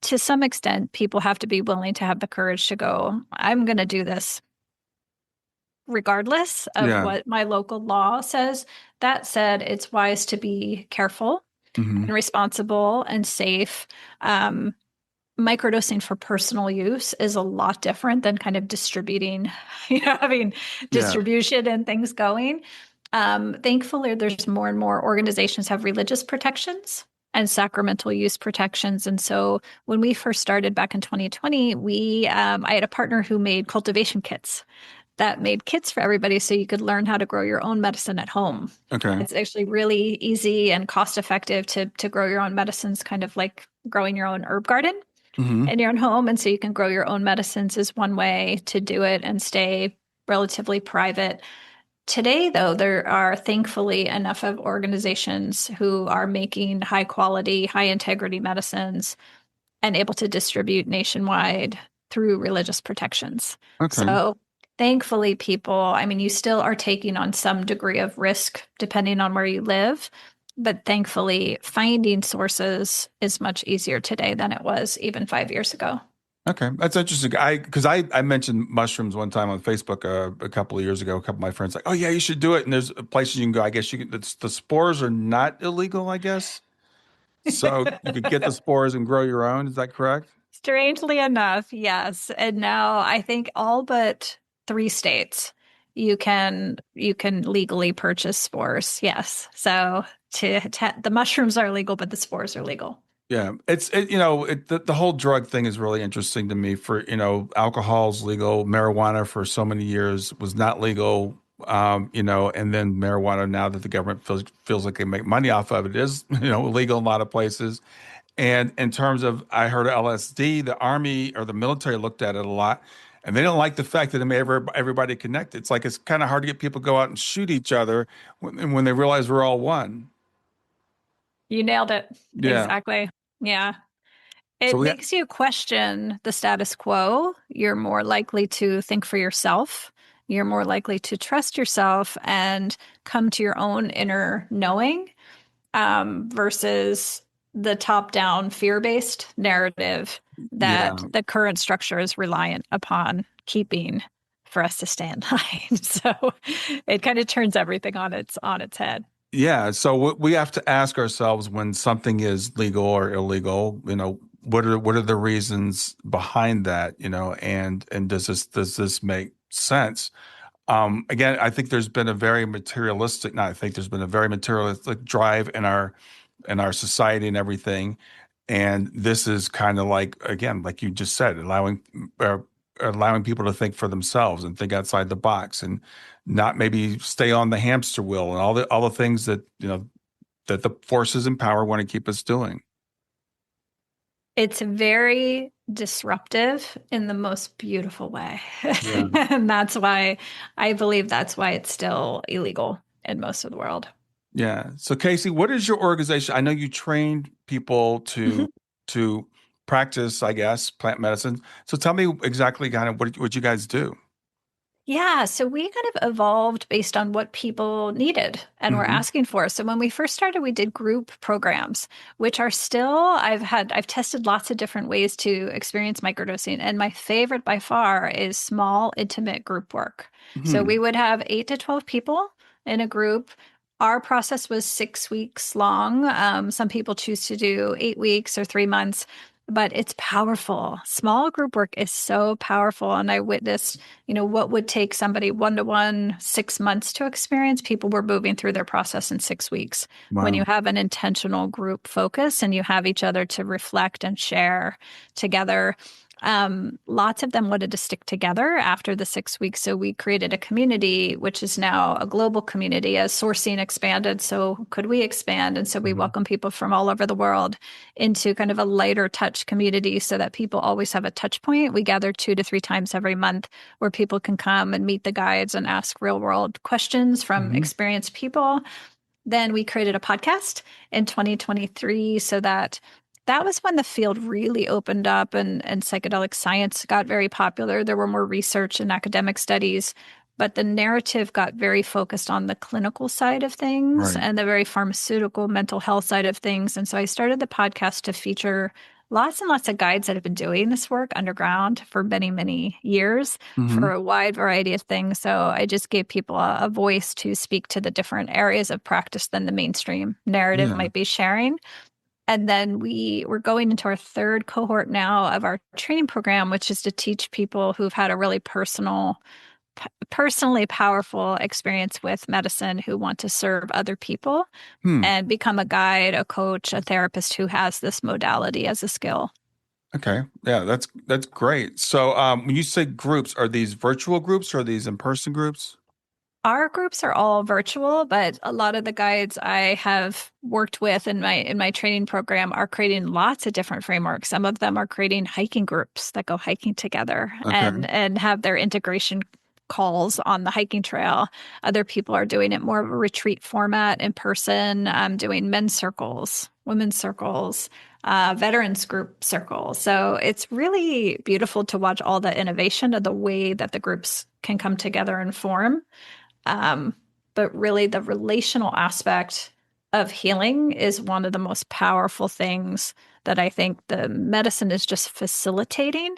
to some extent, people have to be willing to have the courage to go, I'm going to do this regardless of Yeah. what my local law says. That said, it's wise to be careful Hmm. and responsible and safe. Um, Microdosing for personal use is a lot different than kind of distributing, having Yeah. distribution and things going. Thankfully, there's more and more organizations have religious protections and sacramental use protections. And so when we first started back in 2020, I had a partner who made cultivation kits that made kits for everybody so you could learn how to grow your own medicine at home. Okay. It's actually really easy and cost effective to grow your own medicines, kind of like growing your own herb garden Hmm. in your own home. And so you can grow your own medicines is one way to do it and stay relatively private. Today, though, there are thankfully enough of organizations who are making high quality, high integrity medicines and able to distribute nationwide through religious protections. Okay. So thankfully, people, I mean, you still are taking on some degree of risk depending on where you live. But thankfully, finding sources is much easier today than it was even 5 years ago. Okay, that's interesting. I mentioned mushrooms one time on Facebook a couple of years ago. A couple of my friends like, oh yeah, you should do it. And there's places you can go. I guess you can. The spores are not illegal. I guess so. You could get the spores and grow your own. Is that correct? Strangely enough, yes. And now I think all but 3 states you can legally purchase spores. Yes. So the mushrooms are legal, but the spores are legal. Yeah, the whole drug thing is really interesting to me. For alcohol's legal, marijuana for so many years was not legal. And then marijuana, now that the government feels like they make money off of it, is legal in a lot of places. And in terms of, I heard of LSD, the army or the military looked at it a lot, and they don't like the fact that it made everybody connect. It's like it's kind of hard to get people to go out and shoot each other when they realize we're all one. You nailed it. Yeah. Exactly. Yeah. So It we, makes you question the status quo. You're more likely to think for yourself. You're more likely to trust yourself and come to your own inner knowing, versus the top-down fear-based narrative that yeah. the current structure is reliant upon keeping for us to stay in line. So it kind of turns everything on its head. Yeah, so we have to ask ourselves when something is legal or illegal, what are the reasons behind that, and does this make sense? Again, I think there's been a very materialistic, not I think there's been a very materialistic drive in our society and everything. And this is kind of like, again, like you just said, allowing people to think for themselves and think outside the box and not maybe stay on the hamster wheel and all the things that, that the forces in power want to keep us doing. It's very disruptive in the most beautiful way. Yeah. And I believe that's why it's still illegal in most of the world. Yeah. So Kayse, what is your organization? I know you trained people to Mhm. to practice, I guess, plant medicine. So tell me exactly kind of what you guys do. Yeah, so we kind of evolved based on what people needed and were Hmm. asking for. So when we first started, we did group programs, which are still, I've tested lots of different ways to experience microdosing. And my favorite by far is small, intimate group work. So Hmm. we would have 8 to 12 people in a group. Our process was 6 weeks long. Some people choose to do 8 weeks or 3 months, but it's powerful. Small group work is so powerful. And I witnessed what would take somebody 1-to-1 6 months to experience, people were moving through their process in 6 weeks. When you Wow. have an intentional group focus and you have each other to reflect and share together, lots of them wanted to stick together after the 6 weeks. So we created a community, which is now a global community as sourcing expanded. So could we expand? And so we Hmm. welcome people from all over the world into kind of a lighter touch community so that people always have a touch point. We gather 2 to 3 times every month where people can come and meet the guides and ask real world questions from Hmm. experienced people. Then we created a podcast in 2023 so that was when the field really opened up and psychedelic science got very popular. There were more research and academic studies, but the narrative got very focused on the clinical side of things Right. and the very pharmaceutical mental health side of things. And so I started the podcast to feature lots and lots of guides that have been doing this work underground for many, many years Hmm. for a wide variety of things. So I just gave people a voice to speak to the different areas of practice than the mainstream narrative Yeah. might be sharing. And then we're going into our third cohort now of our training program, which is to teach people who've had a really personally powerful experience with medicine who want to serve other people Hmm. and become a guide, a coach, a therapist who has this modality as a skill. Okay. Yeah, that's great. So, when you say groups, are these virtual groups or are these in-person groups? Our groups are all virtual, but a lot of the guides I have worked with in my training program are creating lots of different frameworks. Some of them are creating hiking groups that go hiking together Okay. and have their integration calls on the hiking trail. Other people are doing it more of a retreat format in person, doing men's circles, women's circles, veterans group circles. So it's really beautiful to watch all the innovation of the way that the groups can come together and form. Um, but really, the relational aspect of healing is one of the most powerful things that I think the medicine is just facilitating.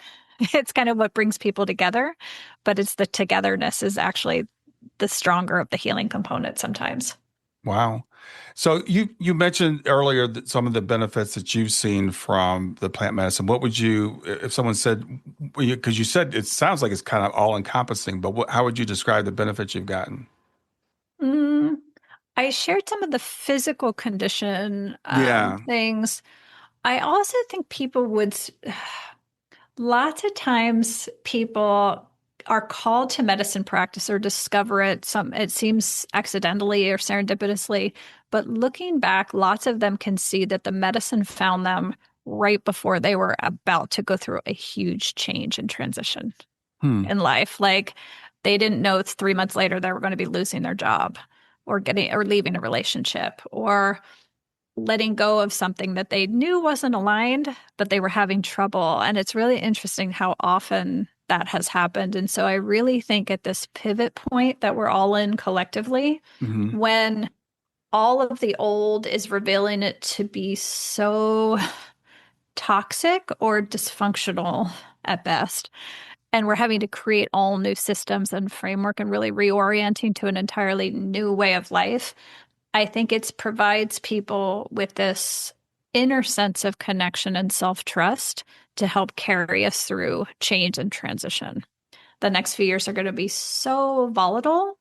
It's kind of what brings people together, but it's the togetherness is actually the stronger of the healing component sometimes. Wow. So you mentioned earlier that some of the benefits that you've seen from the plant medicine. What would you, if someone said, because you said it sounds like it's kind of all encompassing, but how would you describe the benefits you've gotten? Mm, I shared some of the physical condition Yeah. things. I also think people would, lots of times people are called to medicine practice or discover it seems accidentally or serendipitously, but looking back, lots of them can see that the medicine found them right before they were about to go through a huge change and transition Hmm. in life. Like they didn't know 3 months later they were going to be losing their job or leaving a relationship or letting go of something that they knew wasn't aligned, but they were having trouble. And it's really interesting how often that has happened. And so I really think at this pivot point that we're all in collectively, Hmm. when all of the old is revealing it to be so toxic or dysfunctional at best. And we're having to create all new systems and framework and really reorienting to an entirely new way of life. I think it provides people with this inner sense of connection and self-trust to help carry us through change and transition. The next few years are going to be so volatile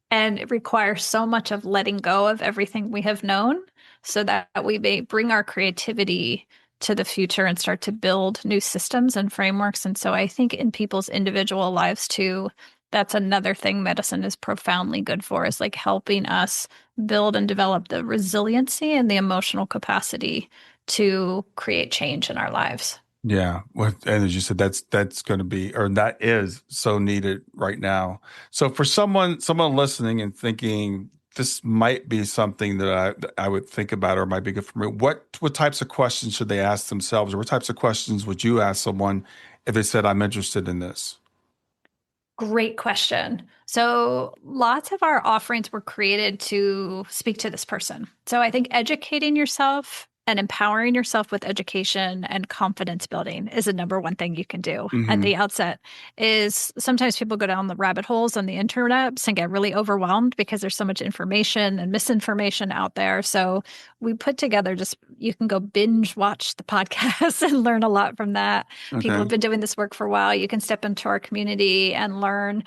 and it requires so much of letting go of everything we have known so that we may bring our creativity to the future and start to build new systems and frameworks. And so I think in people's individual lives too, that's another thing medicine is profoundly good for, is like helping us build and develop the resiliency and the emotional capacity to create change in our lives. Yeah. Well, and as you said, that's going to be, or that is so needed right now. So for someone listening and thinking this might be something that I would think about or might be good for me, what types of questions should they ask themselves, or what types of questions would you ask someone if they said, I'm interested in this? Great question. So, lots of our offerings were created to speak to this person. So, I think educating yourself and empowering yourself with education and confidence building is the number one thing you can do at Hmm. the outset. Is sometimes people go down the rabbit holes on the internet and get really overwhelmed because there's so much information and misinformation out there. So, we put together just, you can go binge watch the podcast and learn a lot from that. People Okay. have been doing this work for a while. You can step into our community and learn.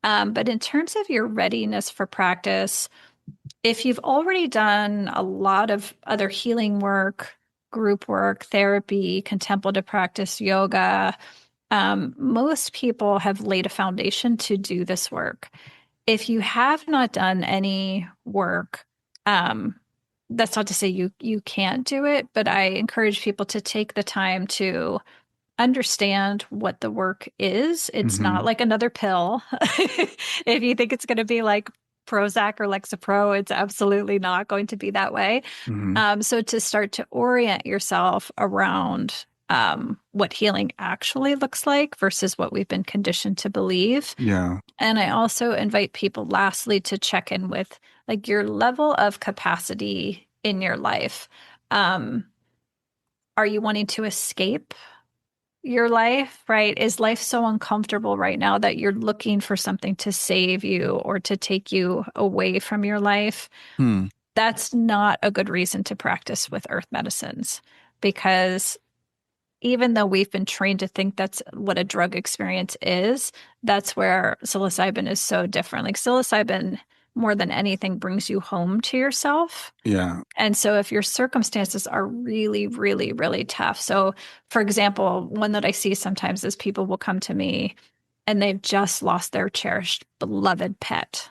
But in terms of your readiness for practice, if you've already done a lot of other healing work, group work, therapy, contemplative practice, yoga, most people have laid a foundation to do this work. If you have not done any work, um, that's not to say you can't do it, but I encourage people to take the time to understand what the work is. It's not Hmm. like another pill. If you think it's going to be like Prozac or Lexapro, it's absolutely not going to be that way. Hmm. So to start to orient yourself around what healing actually looks like versus what we've been conditioned to believe. Yeah. And I also invite people, lastly, to check in with like your level of capacity in your life. Um, are you wanting to escape your life, right? Is life so uncomfortable right now that you're looking for something to save you or to take you away from your life? Hmm. That's not a good reason to practice with earth medicines, because even though we've been trained to think that's what a drug experience is, that's where psilocybin is so different. Like psilocybin, more than anything, brings you home to yourself. Yeah. And so if your circumstances are really, really, really tough. So, for example, one that I see sometimes is people will come to me and they've just lost their cherished, beloved pet,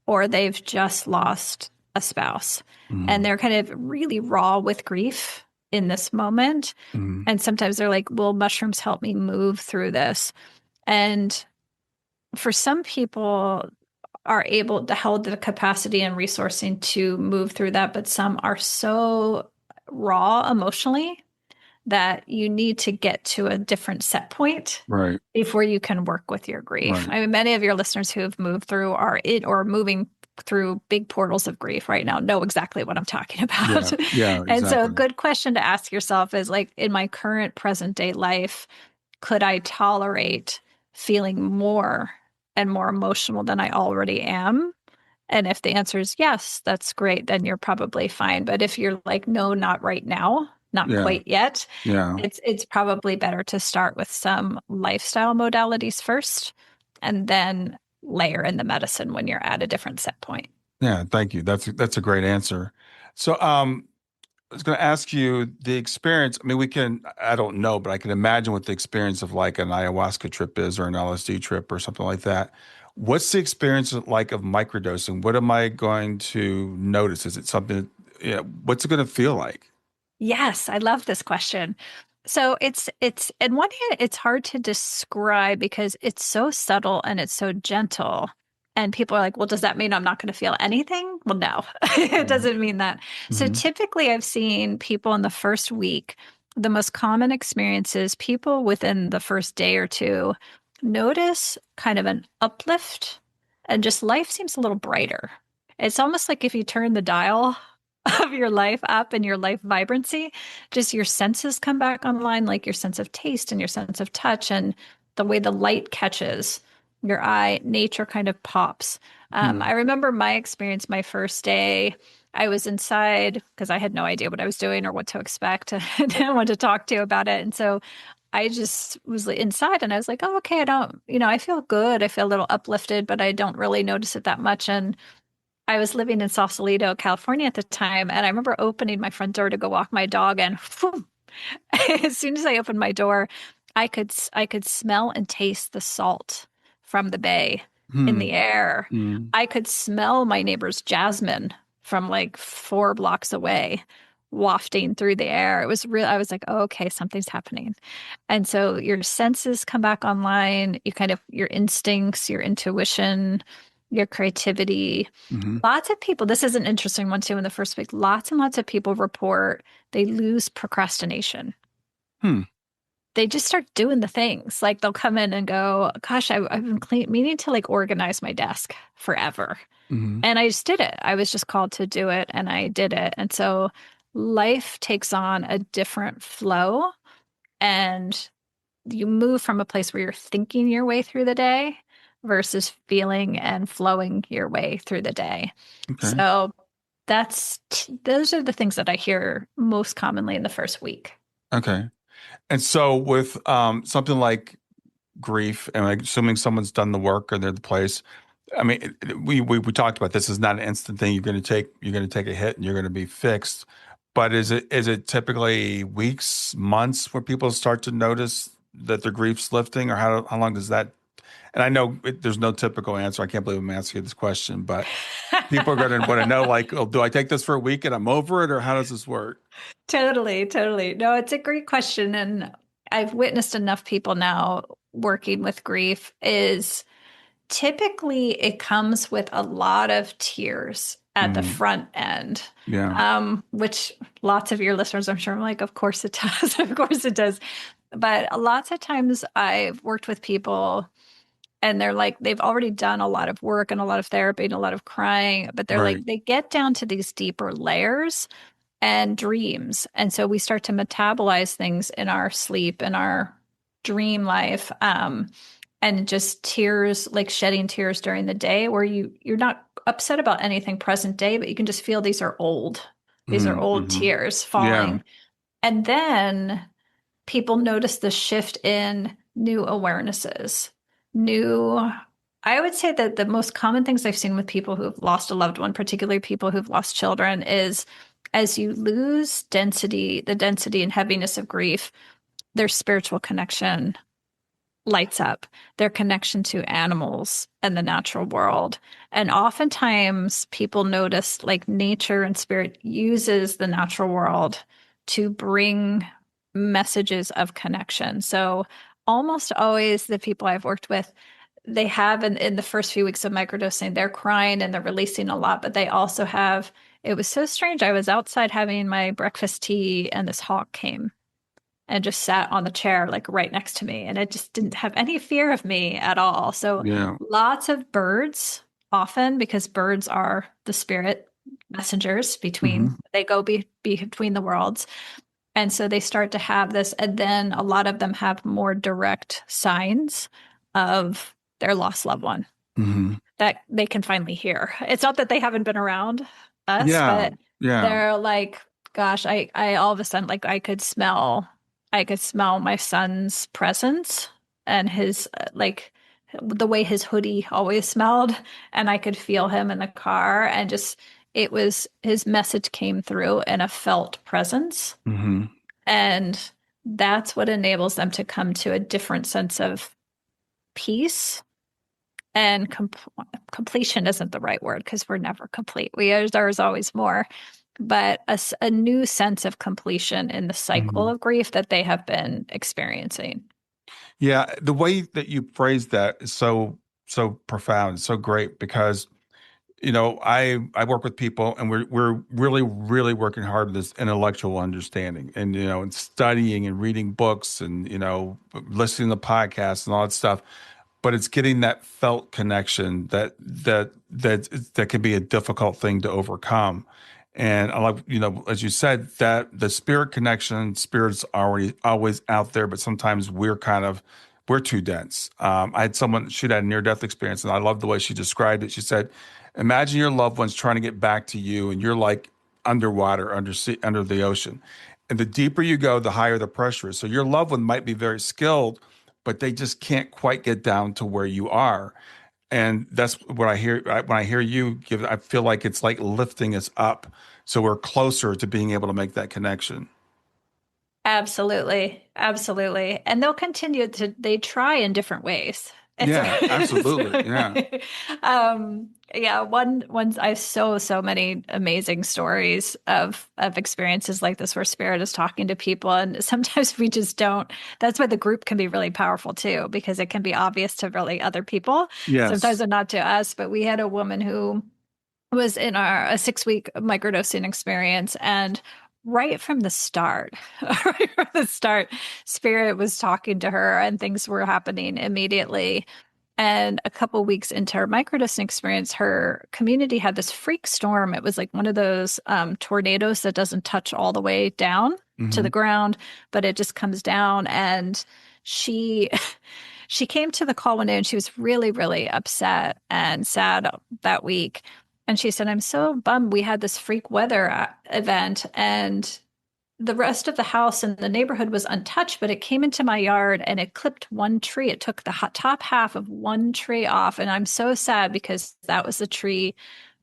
or they've just lost a spouse, and Hmm. they're kind of really raw with grief in this moment. Hmm. And sometimes they're like, will mushrooms help me move through this? And for some people, are able to hold the capacity and resourcing to move through that, but some are so raw emotionally that you need to get to a different set point Right. before you can work with your grief. Right. I mean, many of your listeners who have moved through or moving through big portals of grief right now know exactly what I'm talking about. Yeah. Yeah. And so a Exactly. good question to ask yourself is like, in my current present day life, could I tolerate feeling more and more emotional than I already am? And if the answer is yes, that's great. Then you're probably fine. But if you're like, no, not right now, not Yeah. quite yet, Yeah. it's probably better to start with some lifestyle modalities first and then layer in the medicine when you're at a different set point. Yeah. Thank you. That's a great answer. So, I was going to ask you the experience. I mean, I don't know, but I can imagine what the experience of like an ayahuasca trip is or an LSD trip or something like that. What's the experience like of microdosing? What am I going to notice? Is it something, what's it going to feel like? Yes, I love this question. So it's on one hand, it's hard to describe because it's so subtle and it's so gentle. And people are like, well, does that mean I'm not going to feel anything? Well, no, it doesn't mean that. So Mm-hmm. typically I've seen people in the first week, the most common experiences, people within the first day or two notice kind of an uplift and just life seems a little brighter. It's almost like if you turn the dial of your life up and your life vibrancy, just your senses come back online, like your sense of taste and your sense of touch and the way the light catches your eye, nature kind of pops. Hmm. I remember my experience, my first day. I was inside because I had no idea what I was doing or what to expect. I didn't want to talk to you about it. And so I just was inside and I was like, oh, okay, I don't, I feel good. I feel a little uplifted, but I don't really notice it that much. And I was living in Sausalito, California at the time, and I remember opening my front door to go walk my dog, and whew, as soon as I opened my door, I could smell and taste the salt from the bay in Hmm. the air. Hmm. I could smell my neighbor's jasmine from like 4 blocks away, wafting through the air. It was real. I was like, oh, okay, something's happening. And so your senses come back online. You kind of your instincts, your intuition, your creativity. Hmm. Lots of people, this is an interesting one too in the first week. Lots and lots of people report they lose procrastination. Hmm. They just start doing the things. Like they'll come in and go, gosh, I've been meaning to like organize my desk forever. Hmm. And I just did it. I was just called to do it and I did it. And so life takes on a different flow and you move from a place where you're thinking your way through the day versus feeling and flowing your way through the day. Okay. So those are the things that I hear most commonly in the first week. Okay. And so with something like grief, and like assuming someone's done the work or they're the place. I mean, we talked about this is not an instant thing. You're going to take a hit and you're going to be fixed. But is it typically weeks, months where people start to notice that their grief's lifting, or how long does that? And I know there's no typical answer. I can't believe I'm asking you this question, but people are going to want to know, like, oh, do I take this for a week and I'm over it, or how does this work? Totally, totally. No, it's a great question. And I've witnessed enough people now working with grief is typically it comes with a lot of tears at the Mm, front end, yeah. which lots of your listeners, I'm sure, I'm like, of course it does. Of course it does. But lots of times I've worked with people and they're like, they've already done a lot of work and a lot of therapy and a lot of crying, but they're like, Right. they get down to these deeper layers and dreams. And so we start to metabolize things in our sleep and our dream life. And just tears, like shedding tears during the day where you're not upset about anything present day, but you can just feel these are old. These are old Mm-hmm. tears Yeah. falling. And then people notice the shift in new awarenesses. New, I would say that the most common things I've seen with people who've lost a loved one, particularly people who've lost children, is as you lose density, the density and heaviness of grief, their spiritual connection lights up, their connection to animals and the natural world. And oftentimes people notice like nature and spirit uses the natural world to bring messages of connection. So almost always the people I've worked with, they have in the first few weeks of microdosing, they're crying and they're releasing a lot, but they also have, it was so strange. I was outside having my breakfast tea and this hawk came and just sat on the chair like right next to me and it just didn't have any fear of me at all. So Yeah. lots of birds often because birds are the spirit messengers Mm-hmm. between they go between the worlds. And so they start to have this and then a lot of them have more direct signs of their lost loved one Mm-hmm. that they can finally hear. It's not that they haven't been around us, Yeah. but Yeah. they're like, gosh, I all of a sudden like I could smell my son's presence and his like the way his hoodie always smelled, and I could feel him in the car and just his message came through in a felt presence. Mm-hmm. And that's what enables them to come to a different sense of peace. And completion isn't the right word because we're never complete. There's always more, but a new sense of completion in the cycle of grief that they have been experiencing. Yeah, the way that you phrased that is so profound, so great because I work with people and we're really working hard on this intellectual understanding and and studying and reading books and listening to podcasts and all that stuff. But it's getting that felt connection that can be a difficult thing to overcome. And I like, as you said, that the spirit connection, spirit's already always out there, but sometimes we're too dense. I had someone, she had a near-death experience, and I love the way she described it. She said, imagine your loved ones trying to get back to you, and you're like underwater, under the ocean. And the deeper you go, the higher the pressure is. So your loved one might be very skilled, but they just can't quite get down to where you are. And that's what I hear when I hear you give. I feel like it's like lifting us up, so we're closer to being able to make that connection. Absolutely. Absolutely. And they'll continue they try in different ways. Yeah, absolutely. Yeah. Yeah. I have so many amazing stories of experiences like this where spirit is talking to people. And sometimes we just don't. That's why the group can be really powerful too, because it can be obvious to really other people. Yes. Sometimes they're not to us, but we had a woman who was in a 6-week microdosing experience, and right from the start, spirit was talking to her and things were happening immediately. And a couple weeks into her microdosing experience, her community had this freak storm. It was like one of those tornadoes that doesn't touch all the way down to the ground, but it just comes down. And she came to the call one day and she was really, really upset and sad that week. And she said, I'm so bummed. We had this freak weather event and the rest of the house and the neighborhood was untouched, but it came into my yard and it clipped one tree. It took the top half of one tree off. And I'm so sad because that was the tree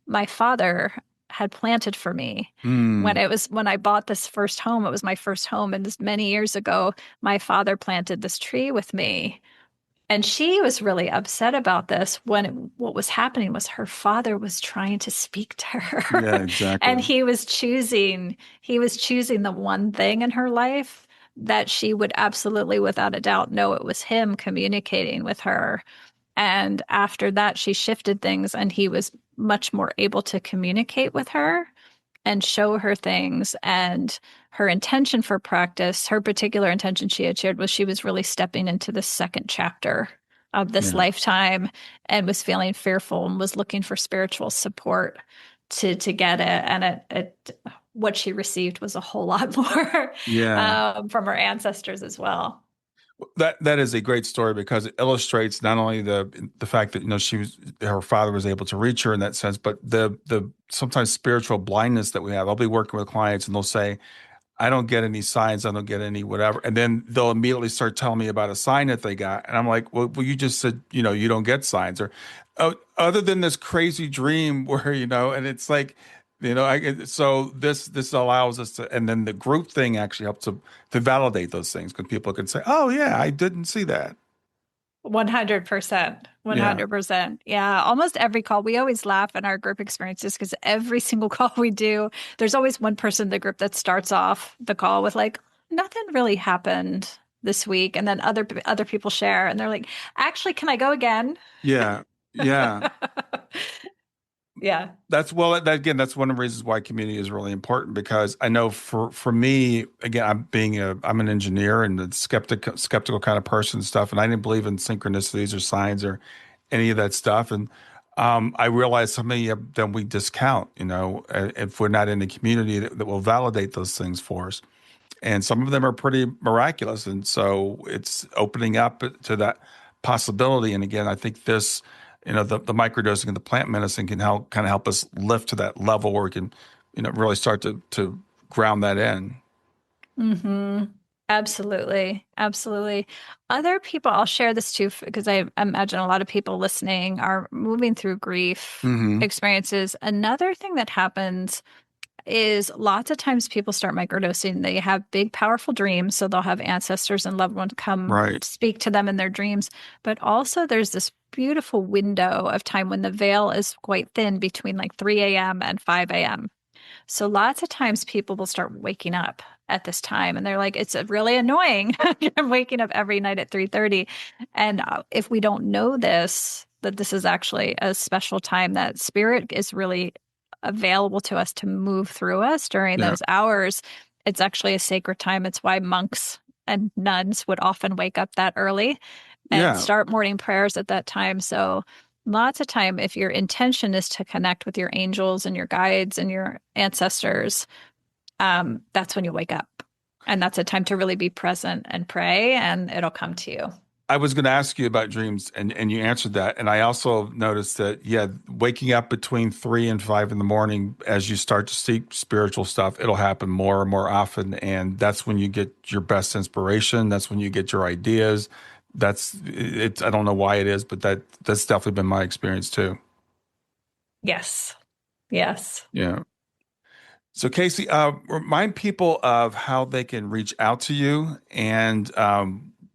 my father had planted for me. When I bought this first home, it was my first home. And this many years ago, my father planted this tree with me. And she was really upset about this when what was happening was her father was trying to speak to her. Yeah, exactly. And he was choosing the one thing in her life that she would absolutely, without a doubt, know it was him communicating with her. And after that, she shifted things and he was much more able to communicate with her and show her things. And her intention for practice, her particular intention she had shared was she was really stepping into the second chapter of this lifetime and was feeling fearful and was looking for spiritual support to get it. And what she received was a whole lot more from her ancestors as well. That is a great story because it illustrates not only the fact that her father was able to reach her in that sense, but the sometimes spiritual blindness that we have. I'll be working with clients and they'll say, I don't get any signs, I don't get any whatever, and then they'll immediately start telling me about a sign that they got, and I'm like, well you just said you don't get signs, or other than this crazy dream where and it's like. So this allows us to, and then the group thing actually helps to validate those things because people can say, "Oh yeah, I didn't see that." 100%. 100%. Yeah. Almost every call. We always laugh in our group experiences because every single call we do, there's always one person in the group that starts off the call with like, nothing really happened this week, and then other people share, and they're like, "Actually, can I go again?" Yeah. Yeah. Yeah. That's one of the reasons why community is really important because I know for me, again, I'm an engineer and a skeptical kind of person and stuff. And I didn't believe in synchronicities or signs or any of that stuff. And I realized so many of them we discount, if we're not in a community that will validate those things for us. And some of them are pretty miraculous. And so it's opening up to that possibility. And again, I think this, the microdosing and the plant medicine can help us lift to that level where we can, really start to ground that in. Mm-hmm. Absolutely. Absolutely. Other people, I'll share this too, because I imagine a lot of people listening are moving through grief Mm-hmm. experiences. Another thing that happens is lots of times people start microdosing. They have big, powerful dreams. So they'll have ancestors and loved ones come Right. speak to them in their dreams. But also, there's this beautiful window of time when the veil is quite thin between like 3 a.m. and 5 a.m. So lots of times people will start waking up at this time and they're like, it's really annoying. I'm waking up every night at 3:30. And if we don't know this, that this is actually a special time that spirit is really available to us to move through us during Yeah. those hours, it's actually a sacred time. It's why monks and nuns would often wake up that early and Yeah. start morning prayers at that time. So lots of time, if your intention is to connect with your angels and your guides and your ancestors, that's when you wake up. And that's a time to really be present and pray, and it'll come to you. I was going to ask you about dreams, and you answered that. And I also noticed that, yeah, waking up between 3 and 5 in the morning as you start to seek spiritual stuff, it'll happen more and more often. And that's when you get your best inspiration. That's when you get your ideas. That's it. I don't know why it is, but that's definitely been my experience too. Yes. Yes. Yeah. So, Kayse, remind people of how they can reach out to you, and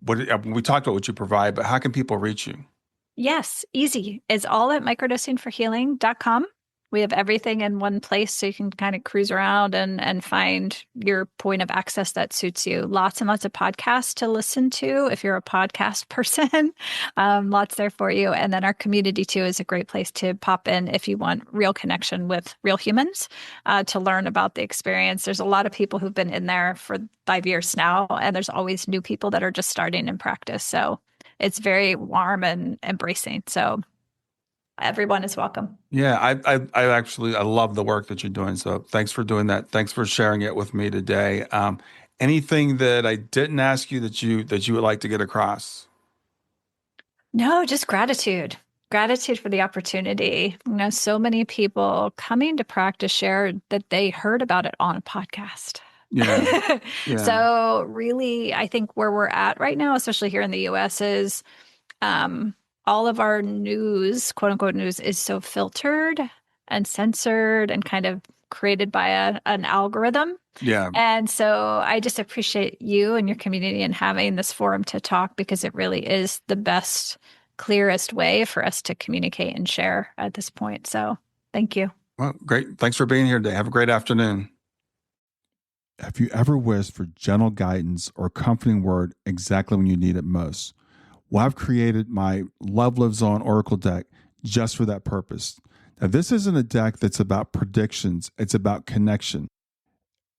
we talked about what you provide, but how can people reach you? Yes, easy. It's all at microdosingforhealing.com. We have everything in one place so you can kind of cruise around and find your point of access that suits you. Lots and lots of podcasts to listen to if you're a podcast person. Lots there for you. And then our community too is a great place to pop in if you want real connection with real humans to learn about the experience. There's a lot of people who've been in there for 5 years now, and there's always new people that are just starting in practice. So it's very warm and embracing. So everyone is welcome. Yeah, I actually I love the work that you're doing. So thanks for doing that. Thanks for sharing it with me today. Anything that I didn't ask you that you would like to get across? No, just gratitude. Gratitude for the opportunity. So many people coming to practice shared that they heard about it on a podcast. Yeah, yeah, So really, I think where we're at right now, especially here in the US, is all of our news, quote unquote news, is so filtered and censored and kind of created by an algorithm. yeah. And so I just appreciate you and your community and having this forum to talk, because it really is the best, clearest way for us to communicate and share at this point. So thank you. Well, great. Thanks for being here today. Have a great afternoon. Have you ever wished for gentle guidance or a comforting word exactly when you need it most? Well, I've created my Love Lives On Oracle deck just for that purpose. Now, this isn't a deck that's about predictions. It's about connection.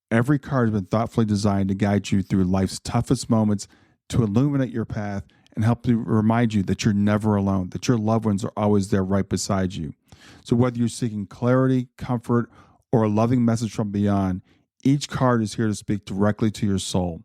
Every card has been thoughtfully designed to guide you through life's toughest moments, to illuminate your path and help to remind you that you're never alone, that your loved ones are always there right beside you. So whether you're seeking clarity, comfort, or a loving message from beyond, each card is here to speak directly to your soul.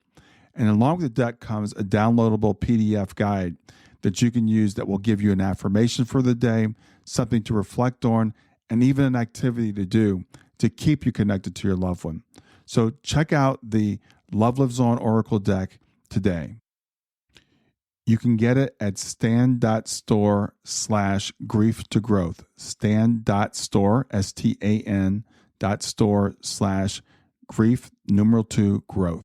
And along with the deck comes a downloadable PDF guide that you can use that will give you an affirmation for the day, something to reflect on, and even an activity to do to keep you connected to your loved one. So check out the Love Lives On Oracle deck today. You can get it at stan.store/grief to growth. Stan.store, STAN.store/grief, numeral 2, growth.